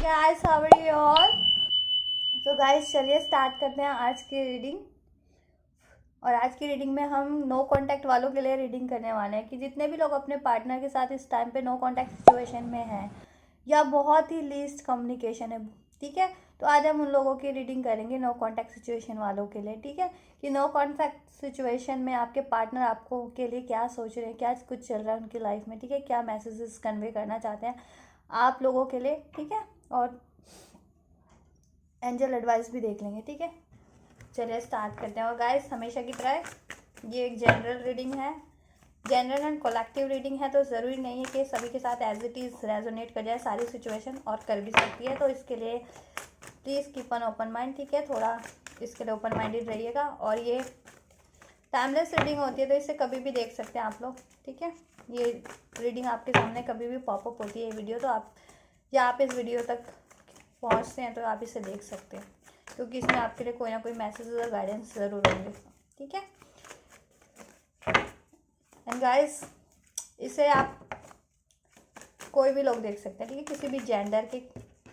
Guys, how are you all. तो guys चलिए start करते हैं आज की रीडिंग। और आज की रीडिंग में हम नो कांटेक्ट वालों के लिए रीडिंग करने वाले हैं कि जितने भी लोग अपने पार्टनर के साथ इस टाइम पे नो कांटेक्ट सिचुएशन में हैं या बहुत ही लीस्ट कम्युनिकेशन है, ठीक है। तो आज हम उन लोगों की रीडिंग करेंगे नो कांटेक्ट सिचुएशन वालों के लिए, ठीक है। कि नो कांटेक्ट सिचुएशन में आपके पार्टनर आपको के लिए क्या सोच रहे हैं, क्या कुछ चल रहा है उनकी लाइफ में, ठीक है। क्या मैसेजेस कन्वे करना चाहते हैं आप लोगों के लिए, ठीक है। और एंजल एडवाइस भी देख लेंगे, ठीक है। चलिए स्टार्ट करते हैं। और गाइस हमेशा की तरह ये एक जनरल रीडिंग है, जनरल एंड कलेक्टिव रीडिंग है। तो ज़रूरी नहीं है कि सभी के साथ एज इट इज़ रेजोनेट कर जाए सारी सिचुएशन, और कर भी सकती है। तो इसके लिए please keep an open mind, ठीक है। थोड़ा इसके लिए ओपन माइंडेड रहिएगा। और ये टाइमलेस रीडिंग होती है तो इसे कभी भी देख सकते हैं आप लोग, ठीक है। ये रीडिंग आपके सामने कभी भी पॉपअप होती है ये वीडियो, तो आप इस वीडियो तक पहुंचते हैं तो आप इसे देख सकते हैं, क्योंकि इसमें आपके लिए कोई ना कोई मैसेज और गाइडेंस ज़रूर होंगे, ठीक है। एंड गाइस इसे आप कोई भी लोग देख सकते हैं, ठीक है। किसी भी जेंडर के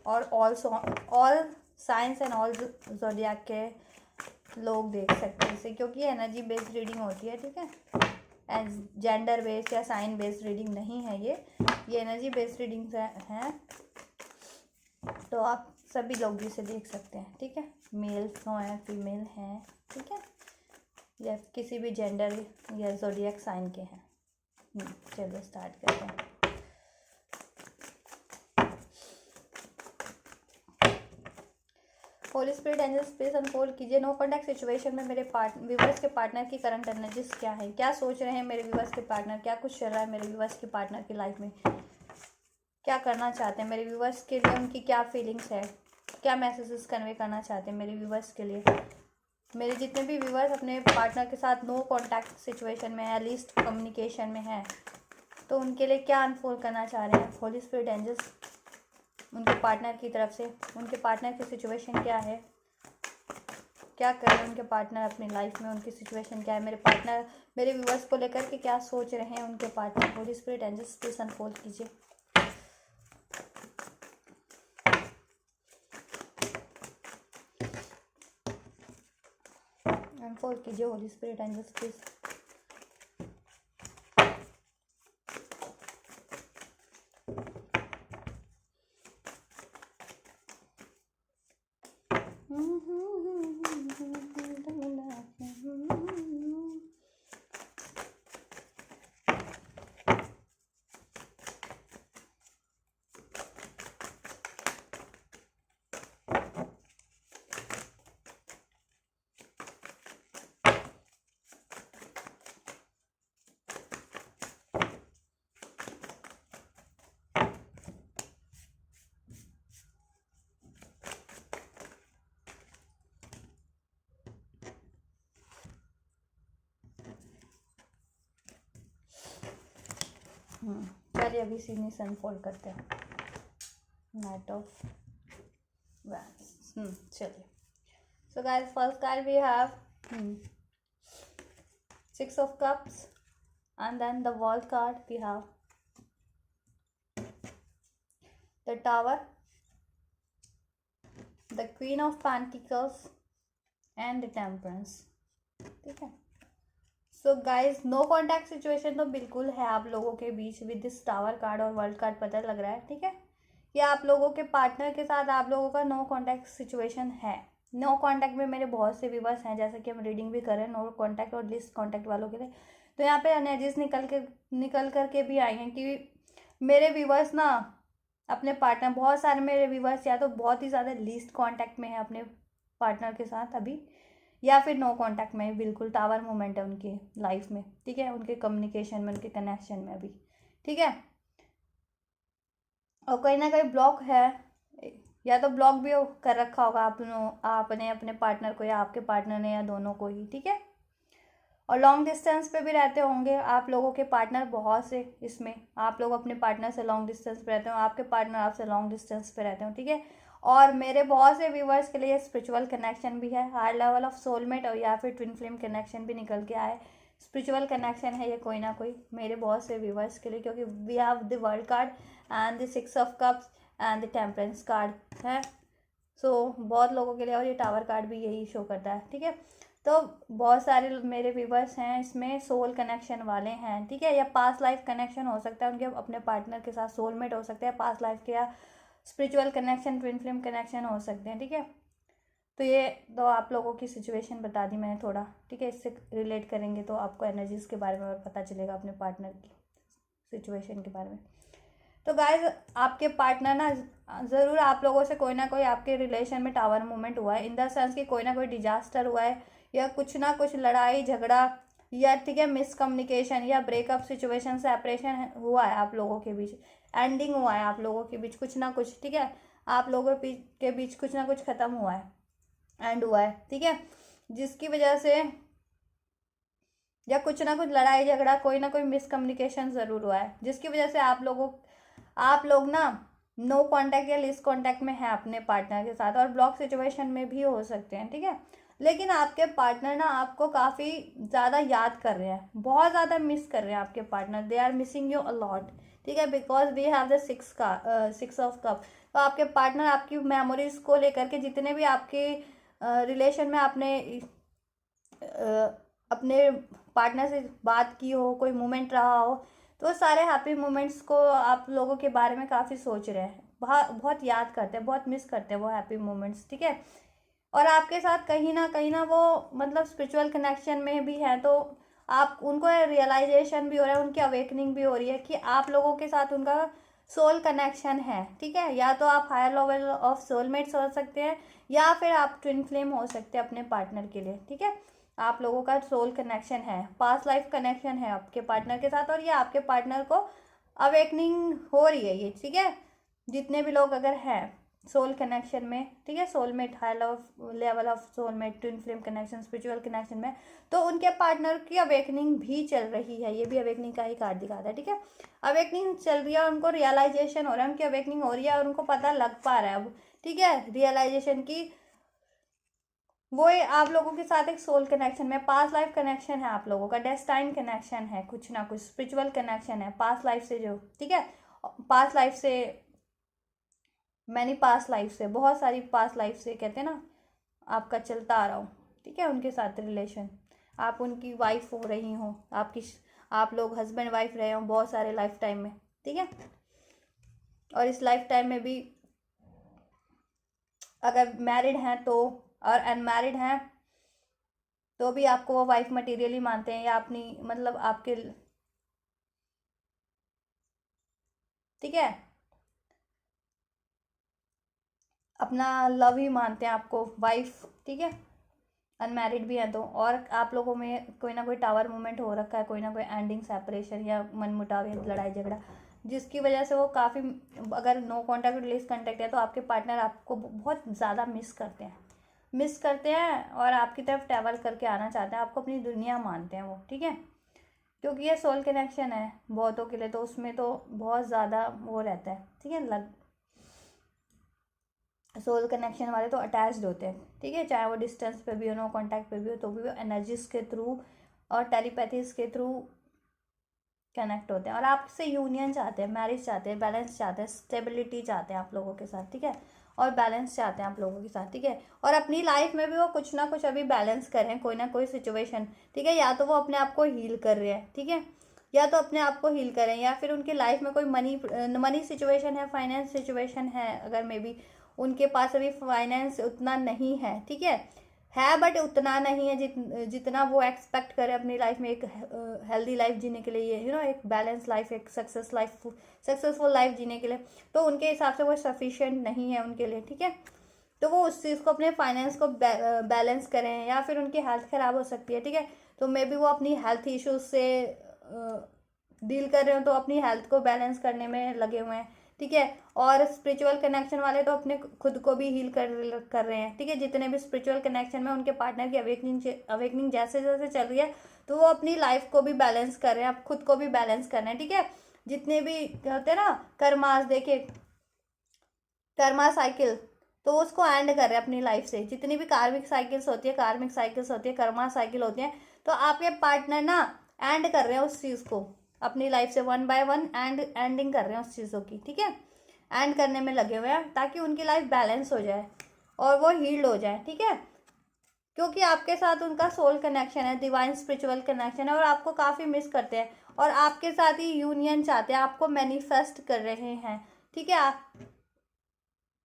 और all science and all zodiac के लोग देख सकते हैं इसे, क्योंकि एनर्जी बेस्ड रीडिंग होती है, ठीक है। एंड जेंडर बेस्ड या साइन बेस्ड रीडिंग नहीं है ये एनर्जी बेस्ड रीडिंग हैं। तो आप सभी लोग इसे देख सकते हैं, ठीक है। मेल्स हो हैं, फीमेल हैं, ठीक है, या किसी भी जेंडर या ज़ोडिएक साइन के हैं। चलिए स्टार्ट करते हैं। Holi spirit angel space unfold कीजिए। नो कॉन्टैक्ट सिचुएशन में मेरे व्यूवर्स के पार्टनर की करंट एनर्जीज क्या है, क्या सोच रहे हैं मेरे व्यूवर्स के पार्टनर, क्या कुछ चल रहा है मेरे व्यूवर्स के पार्टनर की लाइफ में, क्या करना चाहते हैं मेरे व्यूवर्स के लिए, उनकी क्या फीलिंग्स है, क्या मैसेजेस कन्वे करना चाहते हैं मेरे व्यूवर्स के लिए। मेरे जितने भी व्यूवर्स अपने पार्टनर के साथ नो कांटेक्ट सिचुएशन में है, लीस्ट कम्युनिकेशन में है, तो उनके लिए क्या अनफोल्ड करना चाह रहे हैं होली स्पिरिट एंजल्स उनके पार्टनर की तरफ से। उनके पार्टनर की सिचुएशन क्या है, क्या कर रहे हैं उनके पार्टनर अपनी लाइफ में, उनकी सिचुएशन क्या है, मेरे पार्टनर मेरे व्यूवर्स को लेकर के क्या सोच रहे हैं उनके partner. Holy spirit angels please unfold कीजिए। अनफोल्ड कीजिए होली स्पिरिट एंजल्स प्लीज। चलिए अभी सीनी से अनफोल्ड करते हैं। Knight of wands. चलिए so guys first card we have 6 of cups, and then the world card we have the tower, the queen of pentacles and the temperance, ठीक है। So guys no contact situation तो बिल्कुल है आप लोगों के बीच विद दिस टावर कार्ड और वर्ल्ड कार्ड, पता लग रहा है, ठीक है। कि आप लोगों के पार्टनर के साथ आप लोगों का नो कॉन्टैक्ट सिचुएशन है। नो कॉन्टैक्ट में मेरे बहुत से व्यूवर्स हैं, जैसे कि हम रीडिंग भी कर रहे हैं नो कॉन्टैक्ट और लिस्ट कॉन्टैक्ट वालों के लिए। तो यहाँ पे एनर्जीज निकल करके भी आई हैं कि मेरे व्यूवर्स ना अपने पार्टनर, बहुत सारे मेरे व्यूवर्स या तो बहुत ही ज़्यादा लीस्ट कॉन्टैक्ट में है अपने पार्टनर के साथ अभी, या फिर नो कांटेक्ट में, बिल्कुल टावर मोमेंट है उनकी लाइफ में, ठीक है। उनके कम्युनिकेशन में, उनके कनेक्शन में अभी, ठीक है। और कहीं ना कहीं ब्लॉक है, या तो ब्लॉक भी कर रखा होगा आपने अपने पार्टनर को, या आपके पार्टनर ने, या दोनों को ही, ठीक है। और लॉन्ग डिस्टेंस पे भी रहते होंगे आप लोगों के पार्टनर बहुत से, इसमें आप लोग अपने पार्टनर से लॉन्ग डिस्टेंस पे रहते हो, आपके पार्टनर आपसे लॉन्ग डिस्टेंस पे रहते हो, ठीक है। और मेरे बहुत से व्यूवर्स के लिए स्पिरिचुअल कनेक्शन भी है, हाई लेवल ऑफ सोलमेट और या फिर ट्विन फ्लेम कनेक्शन भी निकल के आए। स्पिरिचुअल कनेक्शन है ये कोई ना कोई मेरे बहुत से व्यूवर्स के लिए, क्योंकि we have the world card and the 6 of cups and the temperance card है। सो बहुत लोगों के लिए, और ये टावर कार्ड भी यही शो करता है, ठीक है। तो बहुत सारे मेरे व्यूवर्स हैं इसमें सोल कनेक्शन वाले हैं, ठीक है, या पास्ट लाइफ कनेक्शन हो सकता है उनके अपने पार्टनर के साथ, सोलमेट हो सकते हैं पास्ट लाइफ के, या spiritual connection, twin flame connection हो सकते हैं, ठीक है। तो ये तो आप लोगों की सिचुएशन बता दी मैंने थोड़ा, ठीक है। इससे रिलेट करेंगे तो आपको एनर्जीज के बारे में और पता चलेगा, अपने पार्टनर की सिचुएशन के बारे में। तो गाइज आपके पार्टनर ना ज़रूर आप लोगों से कोई ना कोई आपके रिलेशन में टावर मूवमेंट हुआ है, इन द सेंस कि कोई ना कोई डिजास्टर हुआ है, या कुछ ना कुछ लड़ाई झगड़ा, या ठीक है मिसकम्युनिकेशन, या ब्रेकअप सिचुएशन, सेपरेशन हुआ है आप लोगों के बीच, एंडिंग हुआ है आप लोगों के बीच कुछ ना कुछ, ठीक है। आप लोगों के बीच कुछ ना कुछ ख़त्म हुआ है, एंड हुआ है, ठीक है, जिसकी वजह से, या कुछ ना कुछ लड़ाई झगड़ा, कोई ना कोई मिसकम्युनिकेशन ज़रूर हुआ है, जिसकी वजह से आप लोग ना नो कांटेक्ट या लिस्ट कांटेक्ट में है अपने पार्टनर के साथ, और ब्लॉक सिचुएशन में भी हो सकते हैं, ठीक है। लेकिन आपके पार्टनर ना आपको काफ़ी ज़्यादा याद कर रहे हैं, बहुत ज़्यादा मिस कर रहे हैं आपके partner, they are missing you a lot, ठीक है, because we have the 6 of cup. तो आपके पार्टनर आपकी मेमोरीज को लेकर के, जितने भी आपके रिलेशन में आपने अपने पार्टनर से बात की हो, कोई मोमेंट रहा हो, तो सारे हैप्पी मोमेंट्स को आप लोगों के बारे में काफ़ी सोच रहे हैं, बहुत याद करते हैं, बहुत मिस करते हैं वो हैप्पी मोमेंट्स, ठीक है। और आपके साथ कहीं ना वो मतलब स्पिरिचुअल कनेक्शन में भी है, तो आप उनको रियलाइजेशन भी हो रहा है, उनकी अवेकनिंग भी हो रही है कि आप लोगों के साथ उनका सोल कनेक्शन है, ठीक है। या तो आप हायर लेवल ऑफ सोलमेट्स हो सकते हैं, या फिर आप ट्विन फ्लेम हो सकते हैं अपने पार्टनर के लिए, ठीक है। आप लोगों का सोल कनेक्शन है, पास्ट लाइफ कनेक्शन है आपके पार्टनर के साथ, और ये आपके पार्टनर को अवेकनिंग हो रही है ये, ठीक है। जितने भी लोग अगर हैं सोल कनेक्शन में, ठीक है, soulmate, high level of soulmate, twin flame connection, spiritual connection में, तो उनके पार्टनर की अवेकनिंग भी चल रही है, ये भी अवेकनिंग का ही कार्ड दिखाता है, ठीक है। अवेकनिंग चल रही है, उनको रियलाइजेशन हो रहा है, उनकी अवेकनिंग हो रही है, और उनको पता लग पा रहा है अब, ठीक है, रियलाइजेशन की वो आप लोगों के साथ एक सोल कनेक्शन में, पास्ट लाइफ कनेक्शन है आप लोगों का, डेस्टाइन कनेक्शन है, कुछ ना कुछ स्पिरिचुअल कनेक्शन है पास्ट लाइफ से, जो ठीक है, पास्ट लाइफ से, मैंने पास्ट लाइफ से, बहुत सारी पास्ट लाइफ से कहते हैं ना, आपका चलता आ रहा हो, ठीक है, उनके साथ रिलेशन, आप उनकी वाइफ हो रही हो, आप लोग हस्बैंड वाइफ रहे हो बहुत सारे लाइफ टाइम में, ठीक है। और इस लाइफ टाइम में भी अगर मैरिड हैं तो, और अनमैरिड हैं तो भी आपको वो वाइफ मटेरियली मानते हैं, या अपनी मतलब आपके, ठीक है, अपना लव ही मानते हैं आपको वाइफ, ठीक है, अनमैरिड भी हैं तो। और आप लोगों में कोई ना कोई टावर मूवमेंट हो रखा है, कोई ना कोई एंडिंग सेपरेशन या मनमुटाव या लड़ाई झगड़ा, जिसकी वजह से वो काफ़ी, अगर नो कॉन्टैक्ट रिलीज कॉन्टैक्ट है तो आपके पार्टनर आपको बहुत ज़्यादा मिस करते हैं और आपकी तरफ ट्रैवल करके आना चाहते हैं, आपको अपनी दुनिया मानते हैं वो, ठीक है, क्योंकि ये सोल कनेक्शन है बहुतों के लिए, तो उसमें तो बहुत ज़्यादा वो रहता है, ठीक है, सोल कनेक्शन वाले तो अटैच्ड होते हैं, ठीक है, चाहे वो डिस्टेंस पे भी हो, नो कांटेक्ट पे भी हो, तो भी वो एनर्जीज के थ्रू और टेलीपैथीज के थ्रू कनेक्ट होते हैं, और आपसे यूनियन चाहते हैं, मैरिज चाहते हैं, बैलेंस चाहते हैं, स्टेबिलिटी चाहते हैं आप लोगों के साथ, ठीक है, और बैलेंस चाहते हैं आप लोगों के साथ, ठीक है। और अपनी लाइफ में भी वो कुछ ना कुछ अभी बैलेंस कर रहे हैं, कोई ना कोई सिचुएशन, ठीक है, या तो वो अपने आप को हील कर रहे हैं, ठीक है, या तो अपने आप को हील करें, या फिर उनकी लाइफ में कोई मनी सिचुएशन है, फाइनेंस सिचुएशन है, अगर मे बी उनके पास अभी फाइनेंस उतना नहीं है, ठीक है बट उतना नहीं है जितना वो एक्सपेक्ट करे अपनी लाइफ में, एक हेल्दी लाइफ जीने के लिए, एक बैलेंस लाइफ, एक सक्सेसफुल लाइफ जीने के लिए, तो उनके हिसाब से वो सफिशिएंट नहीं है उनके लिए, ठीक है। तो वो उस चीज़ को, अपने फाइनेंस को बैलेंस करें, या फिर उनकी हेल्थ ख़राब हो सकती है, ठीक है, तो मे बी वो अपनी हेल्थ इश्यूज से डील कर रहे हो, तो अपनी हेल्थ को बैलेंस करने में लगे हुए हैं, ठीक है। और स्पिरिचुअल कनेक्शन वाले तो अपने खुद को भी हील कर रहे हैं, ठीक है, जितने भी स्पिरिचुअल कनेक्शन में उनके पार्टनर की अवेकनिंग जैसे जैसे चल रही है, तो वो अपनी लाइफ को भी बैलेंस कर रहे हैं, आप खुद को भी बैलेंस कर रहे हैं, ठीक है। जितने भी होते हैं ना कर्मास, देखे कर्मा साइकिल, तो उसको एंड कर रहे हैं अपनी लाइफ से, जितनी भी कार्मिक साइकिल्स होती है, कर्मा साइकिल होती है, तो आपके पार्टनर ना एंड कर रहे हैं उस चीज़ को अपनी लाइफ से, 1 बाय 1 एंडिंग कर रहे हैं उस चीज़ों की, ठीक है, एंड करने में लगे हुए हैं, ताकि उनकी लाइफ बैलेंस हो जाए और वो हील्ड हो जाए, ठीक है। क्योंकि आपके साथ उनका सोल कनेक्शन है, डिवाइन स्पिरिचुअल कनेक्शन है, और आपको काफ़ी मिस करते हैं और आपके साथ ही यूनियन चाहते हैं, आपको मैनिफेस्ट कर रहे हैं, ठीक है।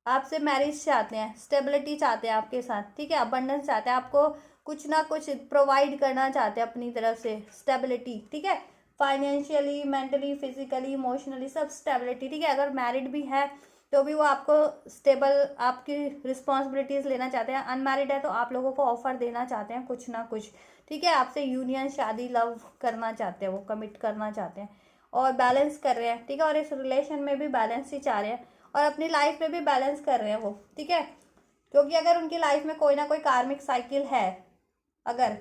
आपसे मैरिज चाहते हैं, स्टेबिलिटी चाहते हैं आपके साथ, ठीक है। अबंडेंस चाहते हैं, आपको कुछ ना कुछ प्रोवाइड करना चाहते हैं अपनी तरफ से, स्टेबिलिटी, ठीक है। फाइनेंशियली, मेंटली, फिजिकली, इमोशनली, सब स्टेबिलिटी, ठीक है। अगर मैरिड भी है तो भी वो आपको स्टेबल, आपकी रिस्पॉन्सिबिलिटीज़ लेना चाहते हैं। अनमैरिड है तो आप लोगों को ऑफर देना चाहते हैं कुछ ना कुछ, ठीक है। आपसे यूनियन, शादी, लव करना चाहते हैं, वो कमिट करना चाहते हैं और बैलेंस कर रहे हैं, ठीक है। और इस रिलेशन में भी बैलेंस ही चाह रहे हैं और अपनी लाइफ में भी बैलेंस कर रहे हैं वो, ठीक है। क्योंकि अगर उनकी लाइफ में कोई ना कोई कार्मिक साइकिल है, अगर,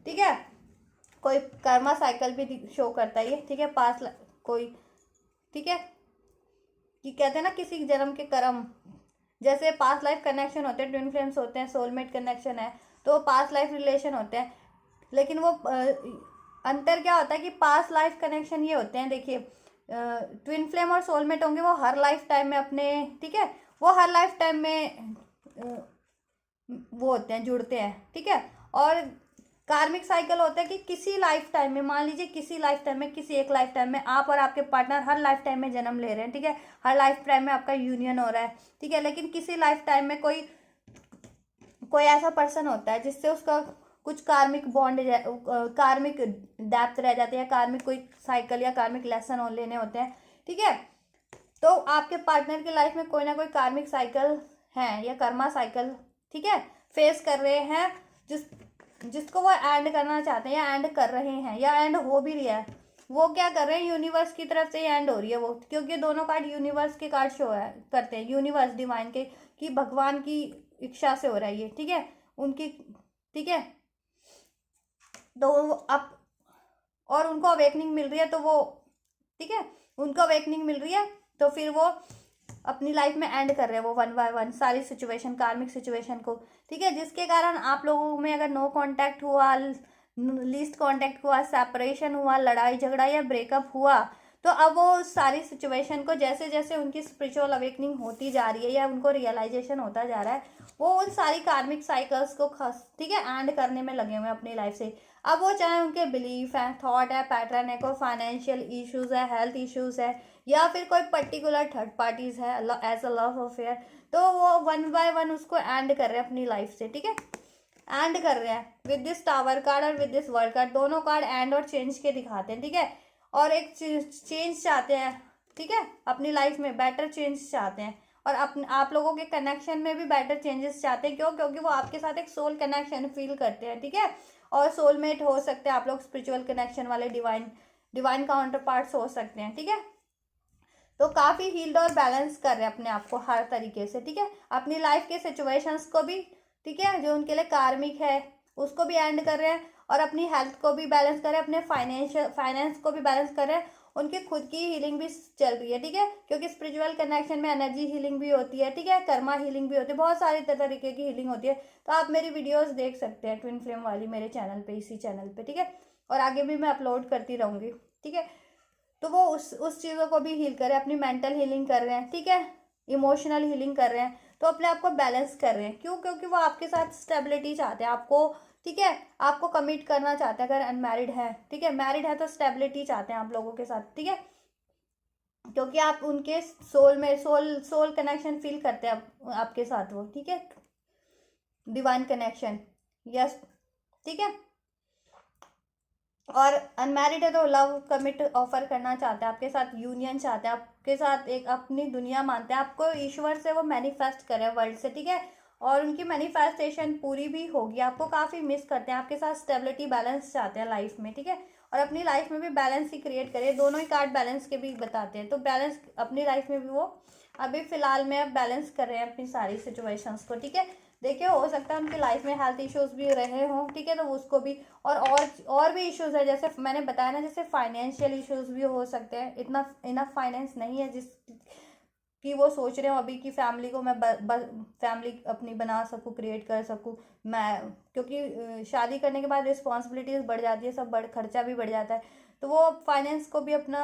ठीक है, कोई कर्मा साइकिल भी शो करता है ये, ठीक है। पास कोई, ठीक है, कि कहते हैं ना किसी जन्म के कर्म, जैसे पास्ट लाइफ कनेक्शन होते हैं, ट्विन फ्लेम्स होते हैं, सोलमेट कनेक्शन है, तो पास्ट लाइफ रिलेशन होते हैं। लेकिन वो अंतर क्या होता है कि पास्ट लाइफ कनेक्शन ये होते हैं, देखिए, ट्विन फ्लेम और सोलमेट होंगे वो हर लाइफ टाइम में अपने, ठीक है, वो हर लाइफ टाइम में वो होते हैं, जुड़ते हैं, ठीक है। और कार्मिक साइकिल होता है कि किसी लाइफ टाइम में, मान लीजिए किसी लाइफ टाइम में, किसी एक लाइफ टाइम में आप और आपके पार्टनर हर लाइफ टाइम में जन्म ले रहे हैं, ठीक है। हर लाइफ टाइम में आपका यूनियन हो रहा है, ठीक है। लेकिन किसी लाइफ टाइम में कोई ऐसा पर्सन होता है जिससे उसका कुछ कार्मिक बॉन्ड, कार्मिक डेप्थ रह जाती है, कार्मिक कोई साइकिल या कार्मिक लेसन लेने होते हैं, ठीक है। तो आपके पार्टनर की लाइफ में कोई ना कोई कार्मिक साइकिल है या कर्मा साइकिल, ठीक है, फेस कर रहे हैं, जिसको वो एंड करना चाहते हैं या एंड कर रहे हैं या एंड हो भी रहा है। वो क्या कर रहे हैं, यूनिवर्स की तरफ से एंड हो रही है वो, क्योंकि दोनों कार्ड यूनिवर्स के कार्ड शो है करते हैं, यूनिवर्स डिवाइन के, कि भगवान की इच्छा से हो रहा है ये, ठीक है, उनकी, ठीक है। तो अब और उनको अवेकनिंग मिल रही है, तो वो, ठीक है, उनको अवेकनिंग मिल रही है, तो फिर वो अपनी लाइफ में एंड कर रहे हैं वो वन बाय वन सारी सिचुएशन, कार्मिक सिचुएशन को, ठीक है। जिसके कारण आप लोगों में अगर नो कांटेक्ट हुआ, लीस्ट कांटेक्ट हुआ, सेपरेशन हुआ, लड़ाई झगड़ा या ब्रेकअप हुआ, तो अब वो सारी सिचुएशन को, जैसे जैसे उनकी स्पिरिचुअल अवेकनिंग होती जा रही है या उनको रियलाइजेशन होता जा रहा है, वो उन सारी कार्मिक साइकिल्स को, ठीक है, एंड करने में लगे हुए हैं अपनी लाइफ से। अब वो चाहे उनके बिलीफ है, थॉट है, पैटर्न है, कोई फाइनेंशियल इश्यूज है, हेल्थ इश्यूज है, या फिर कोई पर्टिकुलर थर्ड पार्टीज है एज अ लव अफेयर, तो वो वन बाय वन उसको एंड कर रहे हैं अपनी लाइफ से, ठीक है। एंड कर रहे हैं विद दिस टावर कार्ड और विद दिस वर्ल्ड कार्ड, दोनों कार्ड एंड और चेंज के दिखाते हैं, ठीक है। और एक चेंज चाहते हैं, ठीक है, अपनी लाइफ में बेटर चेंज चाहते हैं और अपने आप लोगों के कनेक्शन में भी बेटर चेंजेस चाहते हैं। क्यों? क्योंकि वो आपके साथ एक सोल कनेक्शन फील करते हैं, ठीक है। और सोलमेट हो सकते हैं आप लोग, स्पिरिचुअल कनेक्शन वाले डिवाइन काउंटर पार्ट्स हो सकते हैं, ठीक है। तो काफ़ी हील्ड और बैलेंस कर रहे हैं अपने आप को हर तरीके से, ठीक है। अपनी लाइफ के सिचुएशंस को भी, ठीक है, जो उनके लिए कार्मिक है उसको भी एंड कर रहे हैं और अपनी हेल्थ को भी बैलेंस कर रहे हैं, अपने फाइनेंस को भी बैलेंस कर रहे हैं। उनकी खुद की हीलिंग भी चल रही है, ठीक है, क्योंकि स्पिरिचुअल कनेक्शन में एनर्जी हीलिंग भी होती है, ठीक है, कर्मा हीलिंग भी होती है, बहुत सारे तरीके की हीलिंग होती है। तो आप मेरी वीडियोस देख सकते हैं ट्विन फ्लेम वाली मेरे चैनल पे, इसी चैनल पे, ठीक है। और आगे भी मैं अपलोड करती रहूँगी, ठीक है। तो वो उस चीज़ों को भी हील कर रहे हैं, अपनी मेंटल हीलिंग कर रहे हैं, ठीक है, इमोशनल हीलिंग कर रहे हैं, तो अपने आप को बैलेंस कर रहे हैं। क्यों? क्योंकि वो आपके साथ स्टेबिलिटी चाहते हैं, आपको, ठीक है, आपको कमिट करना चाहते हैं। अगर अनमैरिड है, ठीक है, मैरिड है तो स्टेबिलिटी चाहते हैं आप लोगों के साथ, ठीक है, क्योंकि आप उनके सोल में सोल कनेक्शन फील करते हैं आपके साथ वो, ठीक है, डिवाइन कनेक्शन, यस, ठीक है। और अनमैरिड है तो लव कमिट ऑफर करना चाहते हैं आपके साथ, यूनियन चाहते हैं आपके साथ, एक अपनी दुनिया मानते हैं आपको, ईश्वर से वो मैनिफेस्ट करें वर्ल्ड से, ठीक है। और उनकी मैनिफेस्टेशन पूरी भी होगी, आपको काफ़ी मिस करते हैं, आपके साथ स्टेबिलिटी बैलेंस चाहते हैं लाइफ में, ठीक है। और अपनी लाइफ में भी बैलेंस ही क्रिएट करें, दोनों ही कार्ड बैलेंस के भी बताते हैं, तो बैलेंस अपनी लाइफ में भी वो अभी फिलहाल में अब बैलेंस कर रहे हैं अपनी सारी सिचुएशंस को, ठीक है। देखिए, हो सकता है उनकी लाइफ में हेल्थ इश्यूज भी रहे हों, ठीक है, तो उसको भी, और भी इश्यूज है, जैसे मैंने बताया ना, जैसे फाइनेंशियल इश्यूज भी हो सकते हैं, इतना इनफ फाइनेंस नहीं है जिस कि वो सोच रहे हो अभी की फैमिली को मैं फैमिली अपनी बना सकूँ, क्रिएट कर सकूँ मैं, क्योंकि शादी करने के बाद रिस्पॉन्सिबिलिटीज़ बढ़ जाती है, सब खर्चा भी बढ़ जाता है, तो वो फाइनेंस को भी अपना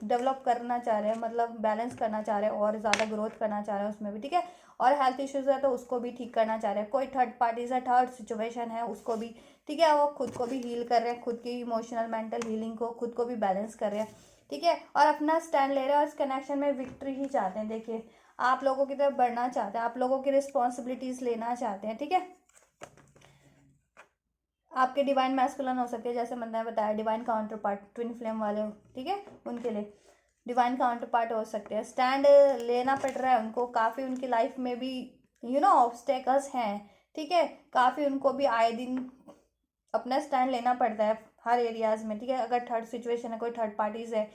डेवलप करना चाह रहे हैं, मतलब बैलेंस करना चाह रहे हैं और ज़्यादा ग्रोथ करना चाह रहे हैं उसमें भी, ठीक है। और हेल्थ इश्यूज़ है तो उसको भी ठीक करना चाह रहे हैं। कोई थर्ड पार्टीज है, थर्ड सिचुएशन है, उसको भी, ठीक है, वो खुद को भी हील कर रहे हैं, खुद की इमोशनल मेंटल हीलिंग को खुद को भी बैलेंस कर रहे हैं, ठीक है। और अपना स्टैंड ले रहे हैं और इस कनेक्शन में विक्ट्री ही चाहते हैं। देखिए, आप लोगों की तरफ बढ़ना चाहते हैं, आप लोगों की रिस्पॉन्सिबिलिटीज लेना चाहते हैं, ठीक है। आपके डिवाइन मैस्कुलिन हो सकते हैं, जैसे मैंने बताया divine counter part, twin flame वाले, ठीक है, उनके लिए डिवाइन काउंटर पार्ट हो सकते हैं। स्टैंड लेना पड़ रहा है उनको, काफ़ी उनकी लाइफ में भी ऑब्स्टेकल्स हैं, ठीक है। काफ़ी उनको भी आए दिन अपना स्टैंड लेना पड़ता है हर एरियाज में, ठीक है। अगर थर्ड सिचुएशन है, कोई थर्ड पार्टीज है,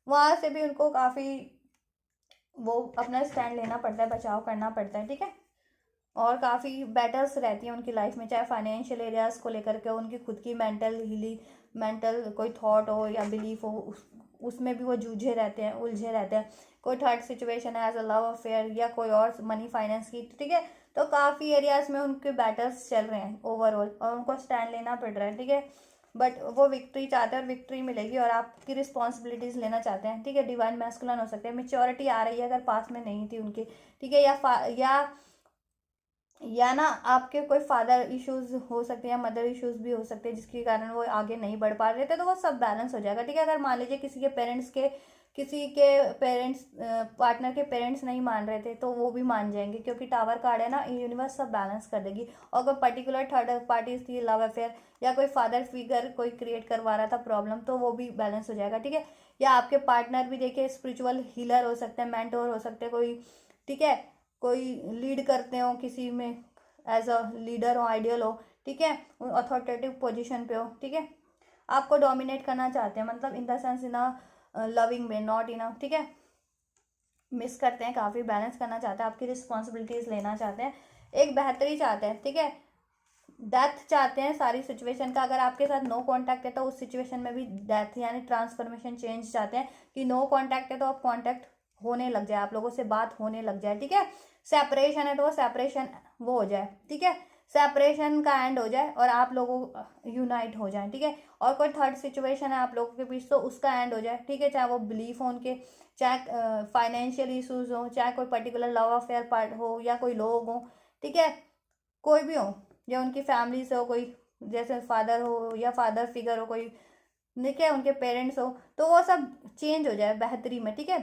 वहाँ से भी उनको काफ़ी वो अपना स्टैंड लेना पड़ता है, बचाव करना पड़ता है, ठीक है। और काफ़ी बैटल्स रहती हैं उनकी लाइफ में, चाहे फाइनेंशियल एरियाज को लेकर के, उनकी खुद की मेंटल हीलिंग, मेंटल कोई थॉट हो या बिलीफ हो, उसमें भी वो जूझे रहते हैं, उलझे रहते हैं। कोई थर्ड सिचुएशन है एज अ लव अफेयर या कोई और मनी फाइनेंस की, ठीक है। तो काफ़ी एरियाज में उनके बैटल्स चल रहे हैं ओवरऑल और उनको स्टैंड लेना पड़ रहा है, ठीक है। बट वो विक्ट्री चाहते हैं और विक्ट्री मिलेगी और आपकी रिस्पॉन्सिबिलिटीज़ लेना चाहते हैं, ठीक है। डिवाइन मैस्कुलिन हो सकते हैं, मेच्योरिटी आ रही है अगर पास में नहीं थी उनकी, ठीक है। या ना आपके कोई फादर इश्यूज हो सकते हैं या मदर इश्यूज भी हो सकते हैं जिसके कारण वो आगे नहीं बढ़ पा रहे थे, तो वो सब बैलेंस हो जाएगा, ठीक है। अगर मान लीजिए किसी के पेरेंट्स पार्टनर के पेरेंट्स नहीं मान रहे थे तो वो भी मान जाएंगे, क्योंकि टावर कार्ड है ना, यूनिवर्स सब बैलेंस कर देगी। और कोई पर्टिकुलर थर्ड पार्टी थी, लव अफेयर या कोई फादर फिगर कोई क्रिएट करवा रहा था प्रॉब्लम, तो वो भी बैलेंस हो जाएगा, ठीक है। या आपके पार्टनर भी देखिए स्पिरिचुअल हीलर हो सकते हैं, मेंटोर हो सकते हैं कोई, ठीक है। कोई लीड करते हो किसी में, एज अ लीडर हो, आइडियल हो, ठीक है, अथॉरिटेटिव पोजीशन पे हो, ठीक है। आपको डोमिनेट करना चाहते हैं, मतलब in the sense in a loving way, not in a, ठीक है, मिस करते हैं, काफ़ी बैलेंस करना चाहते हैं, आपकी रिस्पॉन्सिबिलिटीज़ लेना चाहते हैं, एक बेहतरी चाहते हैं, ठीक है। डेथ चाहते हैं सारी सिचुएशन का। अगर आपके साथ नो कांटेक्ट है तो उस सिचुएशन में भी डेथ यानी ट्रांसफॉर्मेशन चेंज चाहते हैं, कि नो कांटेक्ट है तो अब कांटेक्ट होने लग जाए, आप लोगों से बात होने लग जाए, ठीक है। सेपरेशन है तो वो सेपरेशन वो हो जाए, ठीक है, सेपरेशन का एंड हो जाए और आप लोगों यूनाइट हो जाए, ठीक है। और कोई थर्ड सिचुएशन है आप लोगों के बीच तो उसका एंड हो जाए, ठीक है। चाहे वो बिलीफ हो उनके, चाहे फाइनेंशियल इशूज हो, चाहे कोई पर्टिकुलर लव अफेयर पार्ट हो या कोई लोग हो, ठीक है, कोई भी हो, या उनकी फैमिली से हो कोई, जैसे फादर हो या फादर फिगर हो कोई, ठीक है, उनके पेरेंट्स हो, तो वो सब चेंज हो जाए बेहतरी में, ठीक है,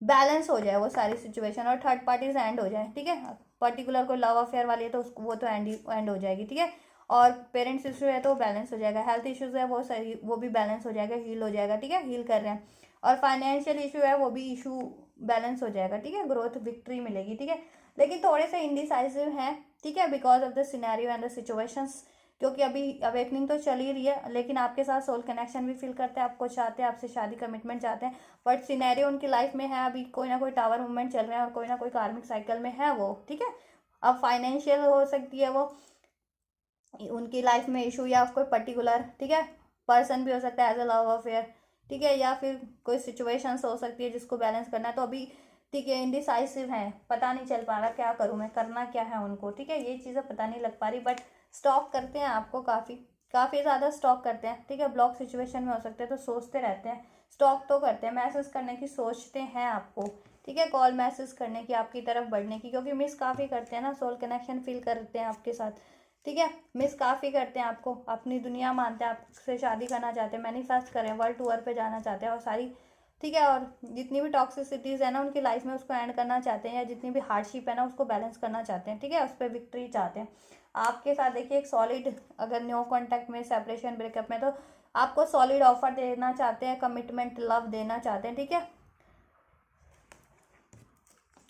बैलेंस हो जाए वो सारी सिचुएशन और थर्ड पार्टीज एंड हो जाए, ठीक है। पर्टिकुलर कोई लव अफेयर वाली है तो उसको वो तो एंड हो जाएगी, ठीक है। और पेरेंट्स इशू है तो वो बैलेंस हो जाएगा, हेल्थ इश्यूज है वो सही, वो भी बैलेंस हो जाएगा, हील हो जाएगा, ठीक है, हील कर रहे हैं। और फाइनेंशियल इशू है वो भी इशू बैलेंस हो जाएगा, ठीक है, ग्रोथ विक्ट्री मिलेगी, ठीक है। लेकिन थोड़े से इंडिसाइसिव हैं, ठीक है, because of the scenario and the situations, क्योंकि अभी अवेकनिंग तो चल ही रही है, लेकिन आपके साथ सोल कनेक्शन भी फील करते हैं, आपको चाहते हैं, आपसे शादी कमिटमेंट चाहते हैं, बट सिनेरियो उनकी लाइफ में है अभी कोई ना कोई टावर मूवमेंट चल रहे हैं और कोई ना कोई कार्मिक साइकिल में है वो, ठीक है। अब फाइनेंशियल हो सकती है वो उनकी लाइफ में इशू, या कोई पर्टिकुलर, ठीक है, पर्सन भी हो सकता है एज अ लव अफेयर, ठीक है, या फिर कोई सिचुएशंस हो सकती है जिसको बैलेंस करना है, तो अभी ठीक है इंडिसाइसिव है, पता नहीं चल पा रहा क्या करूँ मैं, करना क्या है उनको, ठीक है, ये चीज़ें पता नहीं लग पा रही, बट स्टॉक करते हैं आपको, काफ़ी काफ़ी ज़्यादा स्टॉक करते हैं, ठीक है। ब्लॉक सिचुएशन में हो सकते हैं तो सोचते रहते हैं, स्टॉक तो करते हैं, मैसेज करने की सोचते हैं आपको, ठीक है, कॉल मैसेज करने की, आपकी तरफ बढ़ने की, क्योंकि मिस काफ़ी करते हैं ना, सोल कनेक्शन फील करते हैं आपके साथ, ठीक है, मिस काफ़ी करते हैं आपको, अपनी दुनिया मानते हैं, आपसे शादी करना चाहते हैं, मैनिफेस्ट करें, वर्ल्ड टूर पे जाना चाहते हैं और सारी, ठीक है, और जितनी भी टॉक्सिसिटीज़ है ना उनकी लाइफ में उसको एंड करना चाहते हैं, या जितनी भी हार्डशिप है ना उसको बैलेंस करना चाहते हैं, ठीक है, उस पर विक्ट्री चाहते हैं। आपके साथ देखिए एक सॉलिड, अगर न्यू कॉन्टैक्ट में, सेपरेशन, ब्रेकअप में, तो आपको सॉलिड ऑफर देना चाहते हैं, कमिटमेंट, लव देना चाहते हैं, ठीक है।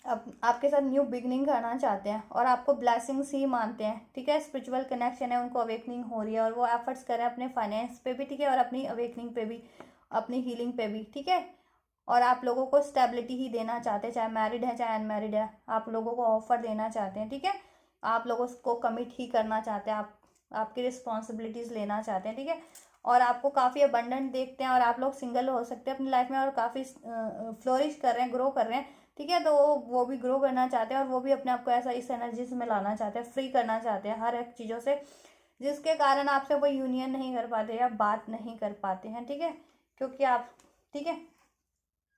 अब आपके साथ न्यू बिगनिंग करना चाहते हैं और आपको ब्लेसिंग्स ही मानते हैं, ठीक है, स्पिरिचुअल कनेक्शन है, उनको अवेकनिंग हो रही है और वो एफर्ट्स कर रहे हैं अपने फाइनेंस पे भी, ठीक है, और अपनी अवेकनिंग पे भी, अपनी हीलिंग पे भी, ठीक है। और आप लोगों को स्टेबिलिटी ही देना चाहते हैं, चाहे मैरिड है चाहे अनमैरिड है, आप लोगों को ऑफर देना चाहते हैं, ठीक है। आप लोगों को कमिट ही करना चाहते हैं, आप आपकी रिस्पॉन्सिबिलिटीज़ लेना चाहते हैं, ठीक है। और आपको काफ़ी अबंडेंट देखते हैं और आप लोग सिंगल हो सकते हैं अपनी लाइफ में और काफ़ी फ्लोरिश कर रहे हैं, ग्रो कर रहे हैं, ठीक है। तो वो भी ग्रो करना चाहते हैं और वो भी अपने आप को ऐसा इस एनर्जी में लाना चाहते हैं, फ्री करना चाहते हैं हर एक चीज़ों से जिसके कारण आपसे वो यूनियन नहीं कर पाते या बात नहीं कर पाते हैं, ठीक है। क्योंकि आप, ठीक है,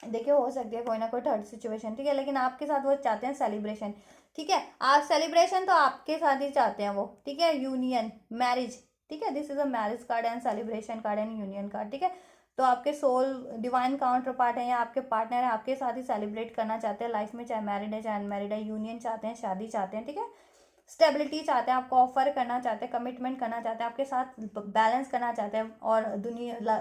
देखिए हो सकती है कोई ना कोई थर्ड सिचुएशन, ठीक है, लेकिन आपके साथ वो चाहते हैं सेलिब्रेशन, ठीक है, आप सेलिब्रेशन तो आपके साथ ही चाहते हैं वो, ठीक है, यूनियन, मैरिज, ठीक है, this is a marriage card and celebration card and union card, ठीक है। तो आपके सोल डिवाइन काउंटर पार्ट है या आपके पार्टनर है, आपके साथ ही सेलिब्रेट करना चाहते हैं लाइफ में, चाहे मैरिड है चाहे अनमैरिड है, यूनियन चाहते हैं, शादी चाहते हैं, ठीक है, स्टेबिलिटी चाहते हैं, आपको ऑफर करना चाहते हैं, कमिटमेंट करना चाहते हैं, आपके साथ बैलेंस करना चाहते हैं, और दुनिया,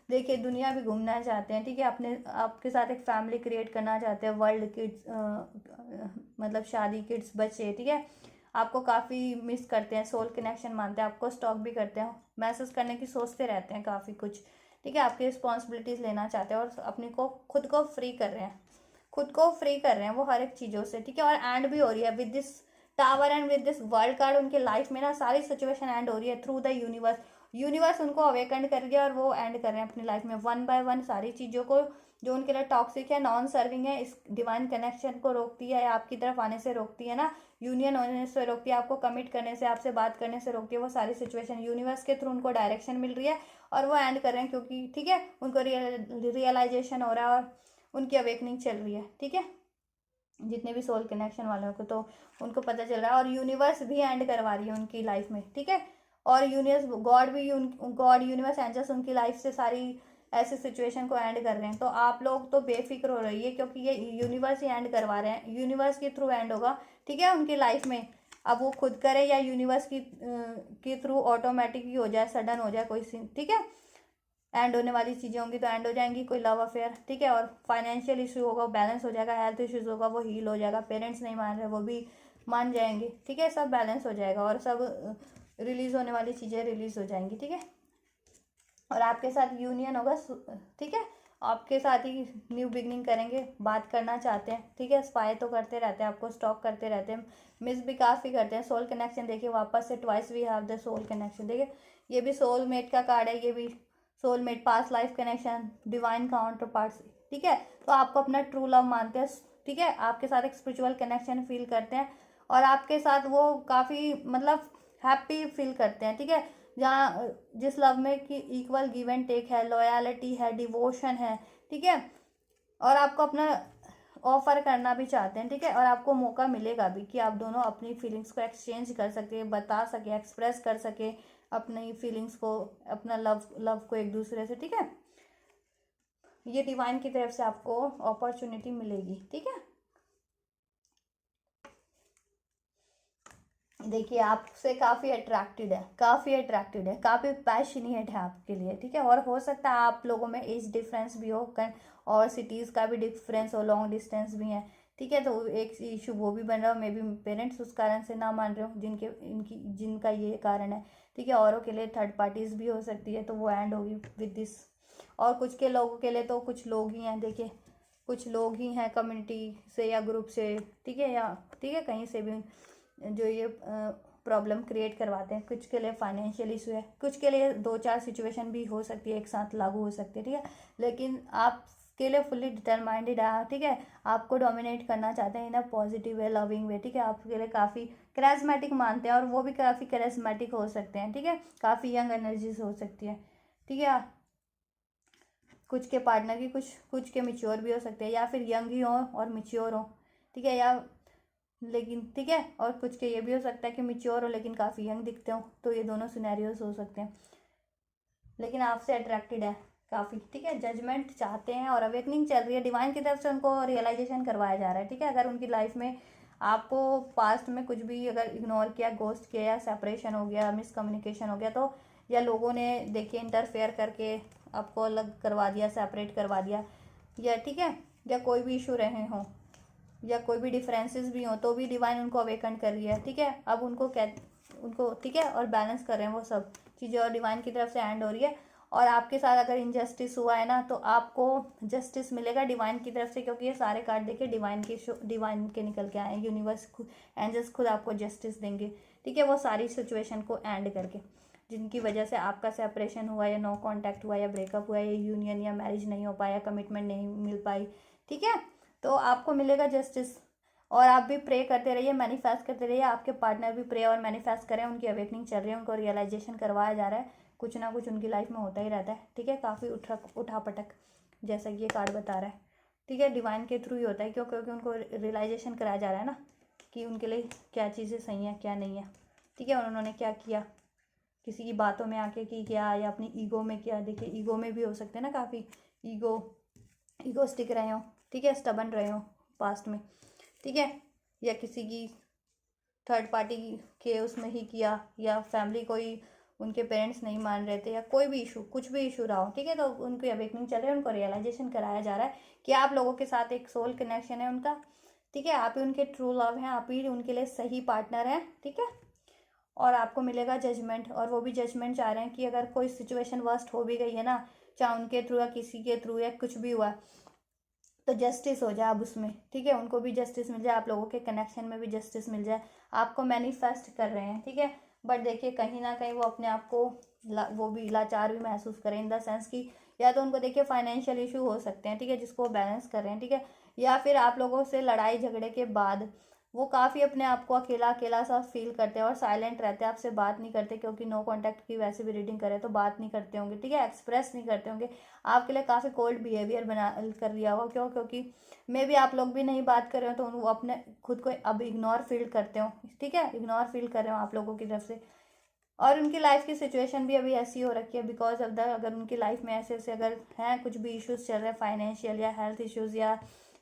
देखिए दुनिया भी घूमना चाहते हैं, ठीक है, अपने आपके साथ एक फैमिली क्रिएट करना चाहते हैं, वर्ल्ड किड्स, मतलब शादी, किड्स, बच्चे, ठीक है, आपको काफ़ी मिस करते हैं, सोल कनेक्शन मानते हैं, आपको स्टॉक भी करते हैं, मैसेज करने की सोचते रहते हैं काफ़ी कुछ, ठीक है, आपकी रिस्पॉन्सिबिलिटीज़ लेना चाहते हैं और अपनी को खुद को फ्री कर रहे हैं, खुद को फ्री कर रहे हैं वो हर एक चीज़ों से, ठीक है, और एंड भी हो रही है with this tower and with this world card. उनके लाइफ में ना सारी सिचुएशन एंड हो रही है थ्रू द यूनिवर्स, यूनिवर्स उनको अवेकन कर दिया और वो एंड कर रहे हैं अपनी लाइफ में वन बाय वन सारी चीज़ों को जो उनके लिए टॉक्सिक है, नॉन सर्विंग है, इस डिवाइन कनेक्शन को रोकती है, आपकी तरफ आने से रोकती है ना, यूनियन होने से रोकती है, आपको कमिट करने से, आपसे बात करने से रोकती है, वो सारी सिचुएशन यूनिवर्स के थ्रू उनको डायरेक्शन मिल रही है और वो एंड कर रहे हैं, क्योंकि ठीक है उनको रियलाइजेशन हो रहा है और उनकी अवेकनिंग चल रही है, ठीक है, जितने भी सोल कनेक्शन वालों को, तो उनको पता चल रहा है और यूनिवर्स भी एंड करवा रही है उनकी लाइफ में, ठीक है, और यूनिवर्स, गॉड भी, गॉड, यूनिवर्स, एंजल्स उनकी लाइफ से सारी ऐसे सिचुएशन को एंड कर रहे हैं। तो आप लोग तो बेफिक्र हो रही है क्योंकि ये यूनिवर्स ही एंड करवा रहे हैं, यूनिवर्स के थ्रू एंड होगा, ठीक है, उनकी लाइफ में। अब वो खुद करे या यूनिवर्स की के थ्रू ऑटोमेटिक ही हो जाए, सडन हो जाए कोई सीन, ठीक है, एंड होने वाली चीज़ें होंगी तो एंड हो जाएंगी, कोई लव अफेयर, ठीक है, और फाइनेंशियल इशू होगा वो बैलेंस हो जाएगा, हेल्थ इश्यूज होगा वो हील हो जाएगा, पेरेंट्स नहीं मान रहे वो भी मान जाएंगे, ठीक है, सब बैलेंस हो जाएगा और सब रिलीज होने वाली चीज़ें रिलीज हो जाएंगी, ठीक है, और आपके साथ यूनियन होगा, ठीक है, आपके साथ ही न्यू बिगनिंग करेंगे, बात करना चाहते हैं, ठीक है, स्पाई तो करते रहते हैं, आपको स्टॉक करते रहते हैं, मिस भी काफ़ी करते हैं। सोल कनेक्शन देखिए वापस से twice we have the soul connection, देखिए ये भी सोल मेट का कार्ड है, ये भी soulmate, past life connection, divine counter parts, ठीक है, तो आपको अपना ट्रू लव मानते हैं, ठीक है, आपके साथ एक स्पिरिचुअल कनेक्शन फील करते हैं और आपके साथ वो काफ़ी मतलब हैप्पी फील करते हैं, ठीक है, जहाँ जिस लव में कि इक्वल गिव एंड टेक है, लॉयलिटी है, डिवोशन है, ठीक है, और आपको अपना ऑफर करना भी चाहते हैं, ठीक है, और आपको मौका मिलेगा भी कि आप दोनों अपनी फीलिंग्स को एक्सचेंज कर सके, बता सके, एक्सप्रेस कर सके अपनी फीलिंग्स को, अपना लव को एक दूसरे से, ठीक है, ये डिवाइन की तरफ से आपको अपॉर्चुनिटी मिलेगी, ठीक है। देखिए आपसे काफ़ी अट्रैक्टेड है, काफ़ी अट्रैक्टेड है, काफ़ी पैशनेट है आपके लिए, ठीक है, और हो सकता है आप लोगों में एज डिफरेंस भी हो और सिटीज़ का भी डिफरेंस हो, लॉन्ग डिस्टेंस भी है, ठीक है, तो एक इशू वो भी बन रहा हो, मे बी पेरेंट्स उस कारण से ना मान रहे हो जिनका ये कारण है, ठीक है, औरों के लिए थर्ड पार्टीज भी हो सकती है, तो वो एंड होगी विद दिस, और कुछ के लोगों के लिए तो कुछ लोग ही हैं, देखिए कुछ लोग ही हैं कम्युनिटी से या ग्रुप से, ठीक है, या ठीक है कहीं से भी जो ये प्रॉब्लम क्रिएट करवाते हैं, कुछ के लिए फाइनेंशियल इशू है, कुछ के लिए 2-4 सिचुएशन भी हो सकती है एक साथ लागू हो सकती है, ठीक है, लेकिन आपके लिए फुल्ली डिटरमाइंडेड है, ठीक है, आपको डोमिनेट करना चाहते हैं इन अ पॉजिटिव वे, लविंग वे, ठीक है, आपके लिए काफ़ी करिश्मेटिक मानते हैं और वो भी काफ़ी करिश्मेटिक हो सकते हैं, ठीक है, काफ़ी यंग एनर्जीज हो सकती है, ठीक है, कुछ के पार्टनर की कुछ के मिच्योर भी हो सकते हैं या फिर यंग ही हो और मिच्योर हो, ठीक है, या लेकिन ठीक है, और कुछ के ये भी हो सकता है कि मिच्योर हो लेकिन काफ़ी यंग दिखते हो, तो ये दोनों सिनेरियोज हो सकते हैं, लेकिन आपसे अट्रैक्टेड है काफ़ी, ठीक है, जजमेंट चाहते हैं और अवेकनिंग चल रही है, डिवाइन की तरफ से उनको रियलाइजेशन करवाया जा रहा है, ठीक है, अगर उनकी लाइफ में आपको पास्ट में कुछ भी अगर इग्नोर किया, गोस्ट किया या सेपरेशन हो गया, मिसकम्युनिकेशन हो गया, तो या लोगों ने देखिए इंटरफेयर करके आपको अलग करवा दिया, सेपरेट करवा दिया, या ठीक है, या कोई भी इशू रहे हों या कोई भी डिफरेंसेस भी हों, तो भी डिवाइन उनको अवेकन कर रही है, ठीक है, अब उनको ठीक है और बैलेंस कर रहे हैं वो सब चीज़ें और डिवाइन की तरफ से एंड हो रही है, और आपके साथ अगर इनजस्टिस हुआ है ना तो आपको जस्टिस मिलेगा डिवाइन की तरफ से, क्योंकि ये सारे कार्ड देखिए डिवाइन के निकल के आए हैं, यूनिवर्स खुद, एंजल्स खुद आपको जस्टिस देंगे, ठीक है, वो सारी सिचुएशन को एंड करके, जिनकी वजह से आपका सेपरेशन हुआ या नो कांटेक्ट हुआ या ब्रेकअप हुआ या यूनियन या मैरिज नहीं हो पाया, कमिटमेंट नहीं मिल पाई, ठीक है, तो आपको मिलेगा जस्टिस, और आप भी प्रे करते रहिए, मैनिफेस्ट करते रहिए, आपके पार्टनर भी प्रे और मैनिफेस्ट करें, उनकी अवेकनिंग चल रही है, उनको रियलाइजेशन करवाया जा रहा है, कुछ ना कुछ उनकी लाइफ में होता ही रहता है, ठीक है। काफ़ी उठा पटक, जैसा कि ये कार्ड बता रहा है, ठीक है। डिवाइन के थ्रू ही होता है, क्यों? क्योंकि उनको रियलाइजेशन कराया जा रहा है ना कि उनके लिए क्या चीज़ें सही हैं क्या नहीं है, ठीक है। और उन्होंने क्या किया, किसी की बातों में आके की क्या, या अपनी ईगो में किया। देखिए ईगो में भी हो सकते हैं ना, काफ़ी ईगोस्टिक रहे हो, ठीक है, स्टबन रहे हो पास्ट में, ठीक है। या किसी की थर्ड पार्टी के उसमें ही किया, या फैमिली कोई उनके पेरेंट्स नहीं मान रहे थे, या कोई भी इशू, कुछ भी इशू रहा हो, ठीक है। तो उनकी अवेकनिंग चल रही है, उनको रियलाइजेशन कराया जा रहा है कि आप लोगों के साथ एक सोल कनेक्शन है उनका, ठीक है। आप ही उनके ट्रू लव हैं, आप ही उनके लिए सही पार्टनर हैं, ठीक है। और आपको मिलेगा जजमेंट, और वो भी जजमेंट चाह रहे हैं कि अगर कोई सिचुएशन वर्स्ट हो भी गई है ना, चाहे उनके थ्रू या किसी के थ्रू या कुछ भी हुआ, तो जस्टिस हो जाए अब उसमें, ठीक है। उनको भी जस्टिस मिल जाए, आप लोगों के कनेक्शन में भी जस्टिस मिल जाए। आपको मैनिफेस्ट कर रहे हैं, ठीक है। बट देखिए कहीं ना कहीं वो अपने आप को वो भी लाचार भी महसूस करें, इन द सेंस कि या तो उनको देखिए फाइनेंशियल इशू हो सकते हैं, ठीक है, जिसको वो बैलेंस कर रहे हैं, ठीक है। या फिर आप लोगों से लड़ाई झगड़े के बाद वो काफ़ी अपने आप को अकेला अकेला सा फील करते हैं और साइलेंट रहते हैं, आपसे बात नहीं करते, क्योंकि नो कांटेक्ट की वैसे भी रीडिंग करें तो बात नहीं करते होंगे, ठीक है, एक्सप्रेस नहीं करते होंगे। आपके लिए काफ़ी कोल्ड बिहेवियर बना कर लिया होगा, क्यों? क्योंकि मे भी आप लोग भी नहीं बात कर रहे हो, तो वो अपने खुद को अब इग्नोर फील करते हो, ठीक है, इग्नोर फील कर रहे हो आप लोगों की तरफ से। और उनकी लाइफ की सिचुएशन भी अभी ऐसी हो रखी है बिकॉज ऑफ द, अगर उनकी लाइफ में ऐसे ऐसे अगर हैं कुछ भी इश्यूज चल रहे हैं, फाइनेंशियल या हेल्थ इश्यूज, या